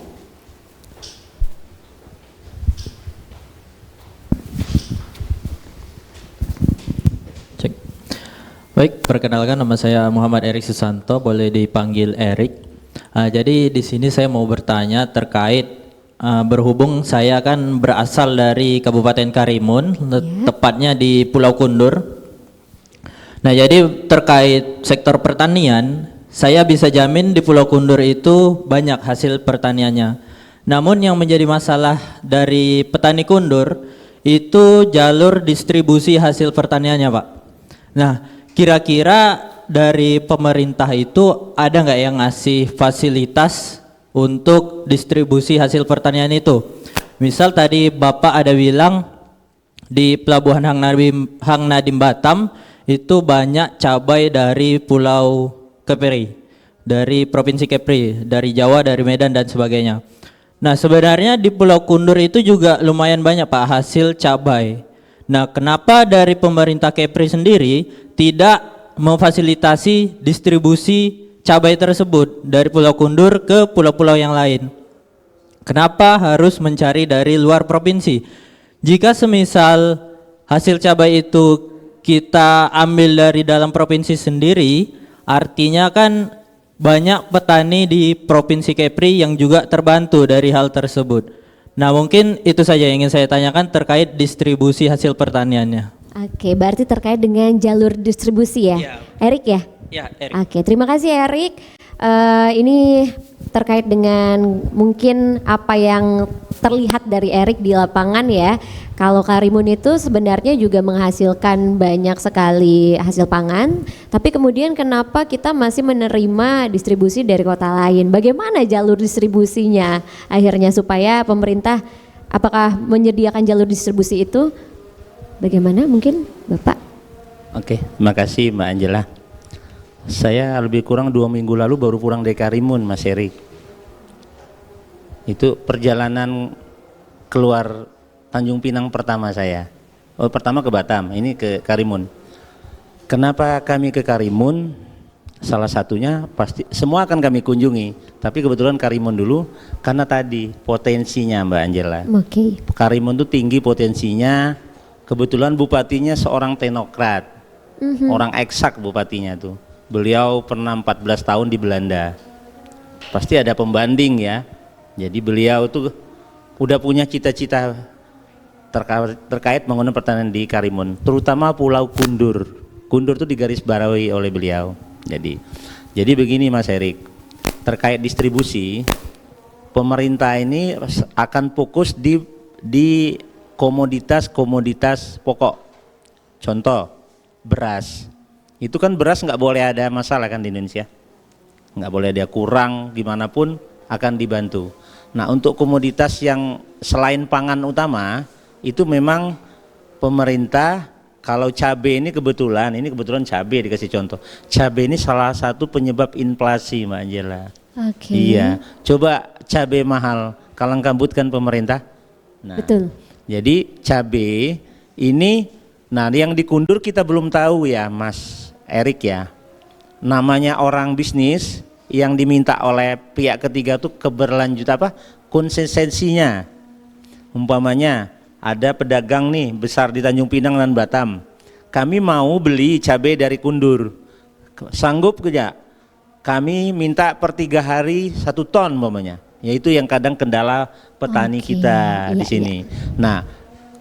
Cek. Baik, perkenalkan nama saya Muhammad Erik Susanto, boleh dipanggil Erik. Jadi di sini saya mau bertanya terkait berhubung saya kan berasal dari Kabupaten Karimun, tepatnya di Pulau Kundur. Nah, jadi terkait sektor pertanian, saya bisa jamin di Pulau Kundur itu banyak hasil pertaniannya. Namun yang menjadi masalah dari petani Kundur itu jalur distribusi hasil pertaniannya, Pak. Nah, kira-kira dari pemerintah itu ada nggak yang ngasih fasilitas untuk distribusi hasil pertanian itu? Misal tadi Bapak ada bilang di Pelabuhan Hang Nadim Batam itu banyak cabai dari Pulau Kepri, dari Provinsi Kepri, dari Jawa, dari Medan dan sebagainya. Nah, sebenarnya di Pulau Kundur itu juga lumayan banyak Pak hasil cabai. Nah, kenapa dari pemerintah Kepri sendiri tidak memfasilitasi distribusi cabai tersebut dari Pulau Kundur ke pulau-pulau yang lain? Kenapa harus mencari dari luar provinsi? Jika semisal hasil cabai itu kita ambil dari dalam provinsi sendiri, artinya kan banyak petani di Provinsi Kepri yang juga terbantu dari hal tersebut. Nah, mungkin itu saja yang ingin saya tanyakan terkait distribusi hasil pertaniannya. Oke, berarti terkait dengan jalur distribusi ya, Ya. Erik ya? Ya, Erik. Oke, terima kasih Erik. Ini terkait dengan mungkin apa yang terlihat dari Erik di lapangan ya. Kalau Karimun itu sebenarnya juga menghasilkan banyak sekali hasil pangan, tapi kemudian kenapa kita masih menerima distribusi dari kota lain? Bagaimana jalur distribusinya akhirnya supaya pemerintah apakah menyediakan jalur distribusi itu? Bagaimana mungkin Bapak? Oke, terima kasih Mbak Angela. Saya lebih kurang 2 minggu lalu baru pulang dari Karimun, Mas Erik. Itu perjalanan keluar Tanjung Pinang pertama saya. Pertama ke Batam, ini ke Karimun. Kenapa kami ke Karimun? Salah satunya pasti semua akan kami kunjungi, tapi kebetulan Karimun dulu karena tadi potensinya Mbak Angela. Oke. Karimun itu tinggi potensinya. Kebetulan bupatinya seorang teknokrat, orang eksak bupatinya tuh. Beliau pernah 14 tahun di Belanda. Pasti ada pembanding ya. Jadi beliau tuh udah punya cita-cita terkait membangun pertanian di Karimun, terutama Pulau Kundur. Kundur tuh digaris bawahi oleh beliau. Jadi begini Mas Erik, terkait distribusi, pemerintah ini akan fokus di komoditas pokok. Contoh beras, itu kan beras nggak boleh ada masalah kan di Indonesia, nggak boleh ada kurang, gimana pun akan dibantu. Nah, untuk komoditas yang selain pangan utama itu memang pemerintah kalau cabai ini kebetulan cabai dikasih contoh. Cabai ini salah satu penyebab inflasi, Mbak Angela. Oke. Iya, coba cabai mahal, kalang kabutkan pemerintah. Nah, Betul. jadi cabai ini, nah yang dikundur kita belum tahu ya, Mas Erik ya. Namanya orang bisnis yang diminta oleh pihak ketiga tuh konsistensinya. Umpamanya ada pedagang nih besar di Tanjung Pinang dan Batam. Kami mau beli cabai dari kundur. Sanggup kerja? Kami minta per 3 hari 1 ton umpamanya. Yaitu yang kadang kendala petani kita di sini. Nah,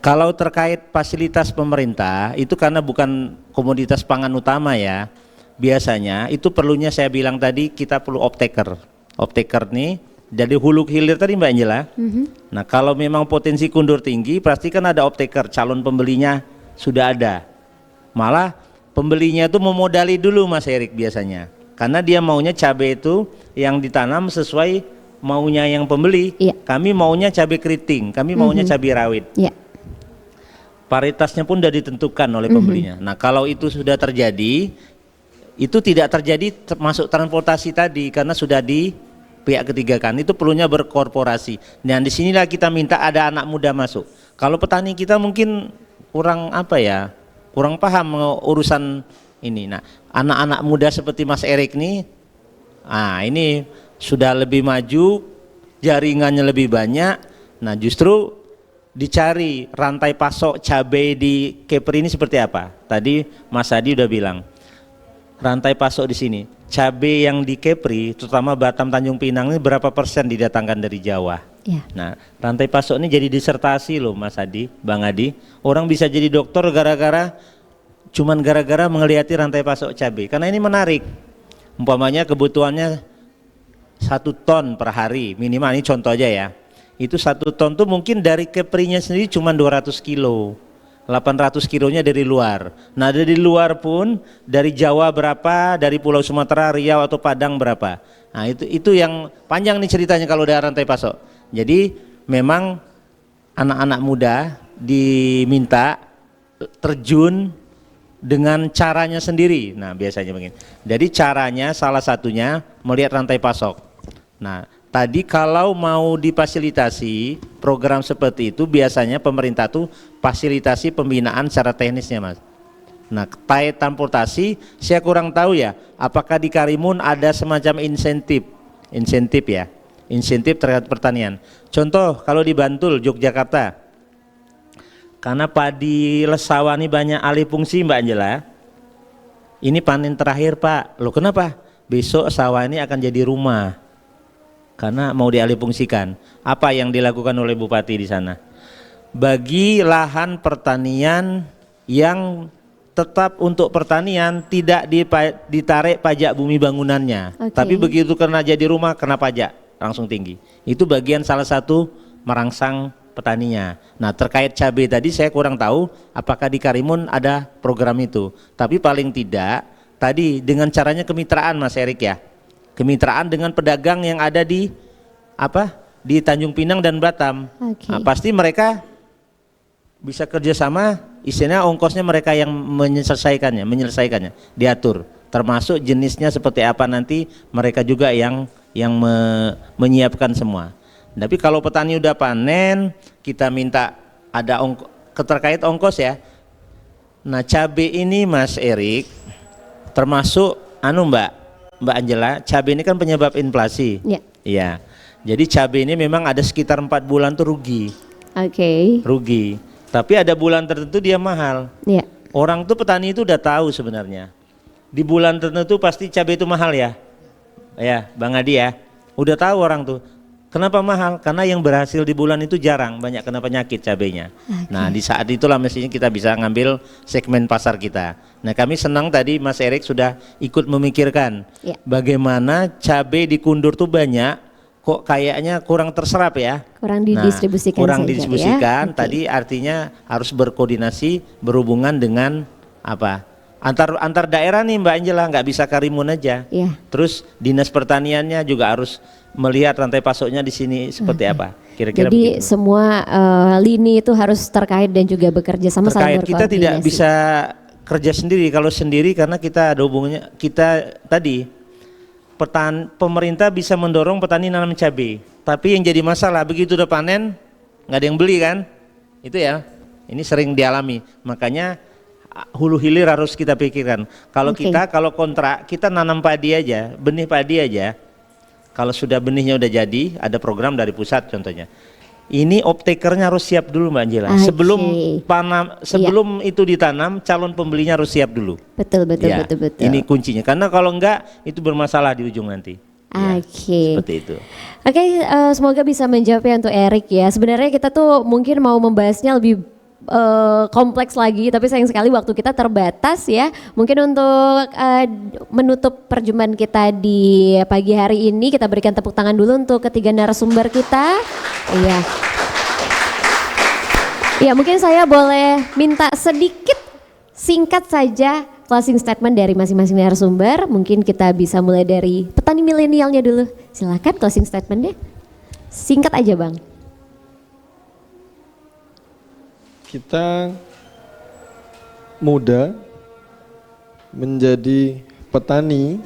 kalau terkait fasilitas pemerintah itu karena bukan komoditas pangan utama ya. Biasanya itu perlunya saya bilang tadi kita perlu off-taker. Off-taker nih jadi hulu hilir tadi Mbak Angela. Nah, kalau memang potensi kundur tinggi pasti kan ada off-taker, calon pembelinya sudah ada. Malah pembelinya itu memodali dulu Mas Erik biasanya. Karena dia maunya cabai itu yang ditanam sesuai maunya yang pembeli. Iya. Kami maunya cabai keriting, kami maunya cabai rawit. Iya. Paritasnya pun sudah ditentukan oleh pembelinya. Nah, kalau itu sudah terjadi, itu tidak terjadi masuk transportasi tadi karena sudah di pihak ketiga kan. Itu perlunya berkorporasi. Dan disinilah kita minta ada anak muda masuk. Kalau petani kita mungkin kurang kurang paham urusan ini. Nah, anak-anak muda seperti Mas Erik nih, ini sudah lebih maju, jaringannya lebih banyak. Nah, justru dicari rantai pasok cabai di Kepri ini seperti apa. Tadi Mas Adi udah bilang, rantai pasok di sini. Cabai yang di Kepri, terutama Batam Tanjung Pinang ini berapa persen didatangkan dari Jawa. Ya. Nah, rantai pasok ini jadi disertasi loh Mas Adi, Bang Adi. Orang bisa jadi dokter cuman gara-gara mengelihati rantai pasok cabai. Karena ini menarik. Umpamanya kebutuhannya 1 ton per hari minimal, ini contoh aja ya. Itu 1 ton tuh mungkin dari Keprinya sendiri cuma 200 kilo. 800 kilonya dari luar. Nah, dari luar pun dari Jawa berapa, dari Pulau Sumatera, Riau atau Padang berapa. Nah, itu yang panjang nih ceritanya kalau dari rantai pasok. Jadi memang anak-anak muda diminta terjun dengan caranya sendiri. Nah, biasanya begini. Jadi caranya salah satunya melihat rantai pasok. Nah, tadi kalau mau difasilitasi program seperti itu biasanya pemerintah tuh fasilitasi pembinaan secara teknisnya Mas. Nah, transportasi saya kurang tahu ya, apakah di Karimun ada semacam insentif ya, insentif terhadap pertanian. Contoh kalau di Bantul, Yogyakarta, karena padi lesawa ini banyak alih fungsi Mbak Angela. Ini panen terakhir Pak. Loh kenapa? Besok sawah ini akan jadi rumah. Karena mau dialih fungsikan. Apa yang dilakukan oleh Bupati di sana? Bagi lahan pertanian yang tetap untuk pertanian tidak ditarik pajak bumi bangunannya. Tapi begitu karena jadi rumah kena pajak langsung tinggi. Itu bagian salah satu merangsang petaninya. Nah, terkait cabai tadi saya kurang tahu apakah di Karimun ada program itu. Tapi paling tidak tadi dengan caranya kemitraan Mas Erik ya. Kemitraan dengan pedagang yang ada di Tanjung Pinang dan Batam. Nah, pasti mereka bisa kerjasama, istilahnya ongkosnya mereka yang menyelesaikannya, diatur. Termasuk jenisnya seperti apa nanti mereka juga yang menyiapkan semua. Tapi kalau petani udah panen, kita minta ada terkait ongkos ya. Nah, cabai ini Mas Erik termasuk Mbak Angela, cabai ini kan penyebab inflasi. Iya. Jadi cabai ini memang ada sekitar 4 bulan tuh rugi. Rugi. Tapi ada bulan tertentu dia mahal. Orang tuh petani itu udah tahu sebenarnya. Di bulan tertentu pasti cabai itu mahal ya. Ya, Bang Adi ya. Udah tahu orang tuh. Kenapa mahal? Karena yang berhasil di bulan itu jarang, banyak kena penyakit cabainya. Nah, di saat itulah mestinya kita bisa ngambil segmen pasar kita. Nah, kami senang tadi Mas Erik sudah ikut memikirkan bagaimana cabai dikundur tuh banyak, kok kayaknya kurang terserap ya. Kurang didistribusikan. Kurang didistribusikan. Tadi artinya harus berkoordinasi, berhubungan dengan antar daerah nih Mbak Angela, nggak bisa Karimun aja. Terus dinas pertaniannya juga harus melihat rantai pasoknya di sini seperti apa. kira-kira Jadi begitu. semua lini itu harus terkait dan juga bekerja sama, saling Terkait kita tidak berkoordinasi. bisa kerja sendiri. Kalau sendiri karena kita ada hubungannya, kita tadi pemerintah bisa mendorong petani nanam cabai, tapi yang jadi masalah begitu udah panen nggak ada yang beli kan, itu ya, ini sering dialami. Makanya hulu hilir harus kita pikirkan. Kalau Oke. kalau kontrak kita nanam padi aja, benih padi aja, kalau sudah benihnya udah jadi, ada program dari pusat contohnya. Ini off-takernya harus siap dulu Mbak Angela. Oke. Sebelum itu ditanam, calon pembelinya harus siap dulu. Betul, betul, Ya, betul, betul. Ini kuncinya. Karena kalau enggak itu bermasalah di ujung nanti. Ya, Oke. seperti itu. Oke, semoga bisa menjawab ya untuk Erik ya. Sebenarnya kita tuh mungkin mau membahasnya lebih kompleks lagi, tapi sayang sekali waktu kita terbatas ya. Mungkin untuk menutup perjumpaan kita di pagi hari ini, kita berikan tepuk tangan dulu untuk ketiga narasumber kita. Iya. Ya, mungkin saya boleh minta sedikit singkat saja closing statement dari masing-masing narasumber. Mungkin kita bisa mulai dari petani milenialnya dulu. Silakan closing statementnya. Singkat aja Bang. Kita muda menjadi petani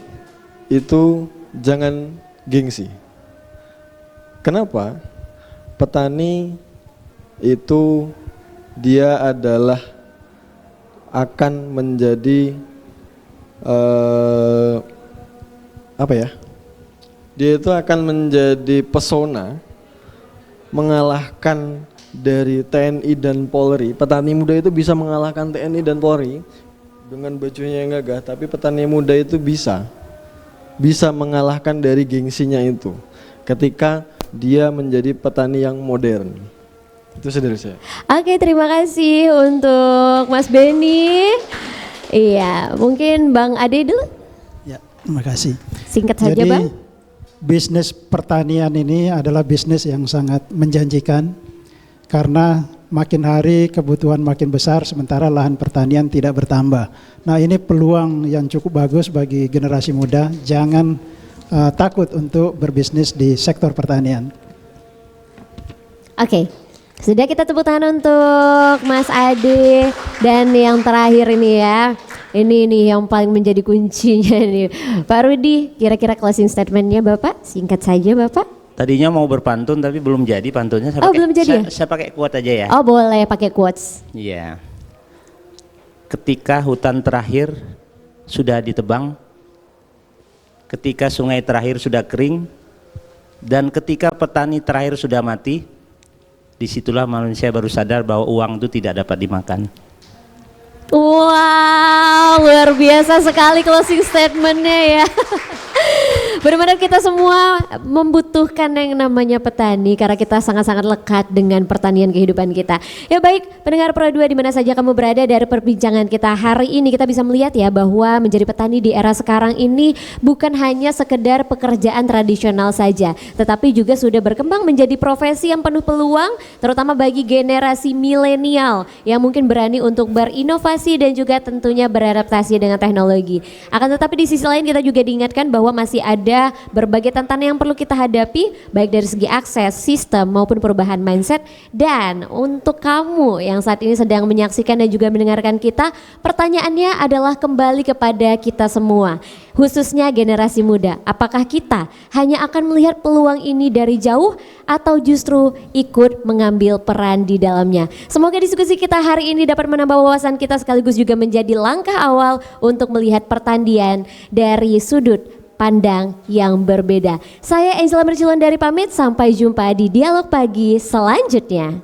itu jangan gengsi. Kenapa? Petani itu dia adalah akan menjadi apa ya? Dia itu akan menjadi pesona mengalahkan dari TNI dan Polri. Petani muda itu bisa mengalahkan TNI dan Polri dengan bajunya yang gagah, tapi petani muda itu bisa mengalahkan dari gengsinya itu ketika dia menjadi petani yang modern. Itu dari saya. Oke, terima kasih untuk Mas Beni. Iya, mungkin Bang Ade dulu. Ya, terima kasih. Singkat saja Jadi, Bang. bisnis pertanian ini adalah bisnis yang sangat menjanjikan karena makin hari kebutuhan makin besar sementara lahan pertanian tidak bertambah. Nah, ini peluang yang cukup bagus bagi generasi muda. Jangan takut untuk berbisnis di sektor pertanian. Oke, sudah kita tepuk tangan untuk Mas Ade. Dan yang terakhir ini ya, ini nih yang paling menjadi kuncinya nih. Pak Rudi, kira-kira closing statementnya Bapak? Singkat saja Bapak. Tadinya mau berpantun tapi belum jadi pantunnya. Belum jadi ya? Saya pakai quote aja ya. Oh boleh pakai quotes. Iya. Ketika hutan terakhir sudah ditebang, ketika sungai terakhir sudah kering, dan ketika petani terakhir sudah mati, disitulah manusia baru sadar bahwa uang itu tidak dapat dimakan. Wow, luar biasa sekali closing statementnya ya. Benar-benar kita semua membutuhkan yang namanya petani karena kita sangat-sangat lekat dengan pertanian kehidupan kita. Ya baik, pendengar Pro 2 di mana saja kamu berada, dari perbincangan kita hari ini kita bisa melihat ya bahwa menjadi petani di era sekarang ini bukan hanya sekedar pekerjaan tradisional saja, tetapi juga sudah berkembang menjadi profesi yang penuh peluang, terutama bagi generasi milenial yang mungkin berani untuk berinovasi dan juga tentunya beradaptasi dengan teknologi. Akan tetapi di sisi lain kita juga diingatkan bahwa masih ada berbagai tantangan yang perlu kita hadapi, baik dari segi akses, sistem maupun perubahan mindset. Dan untuk kamu yang saat ini sedang menyaksikan dan juga mendengarkan kita, pertanyaannya adalah kembali kepada kita semua, khususnya generasi muda. Apakah kita hanya akan melihat peluang ini dari jauh atau justru ikut mengambil peran di dalamnya? Semoga diskusi kita hari ini dapat menambah wawasan kita sekaligus juga menjadi langkah awal untuk melihat pertanian dari sudut pandang yang berbeda. Saya Angela Mercilon dari pamit, sampai jumpa di dialog pagi selanjutnya.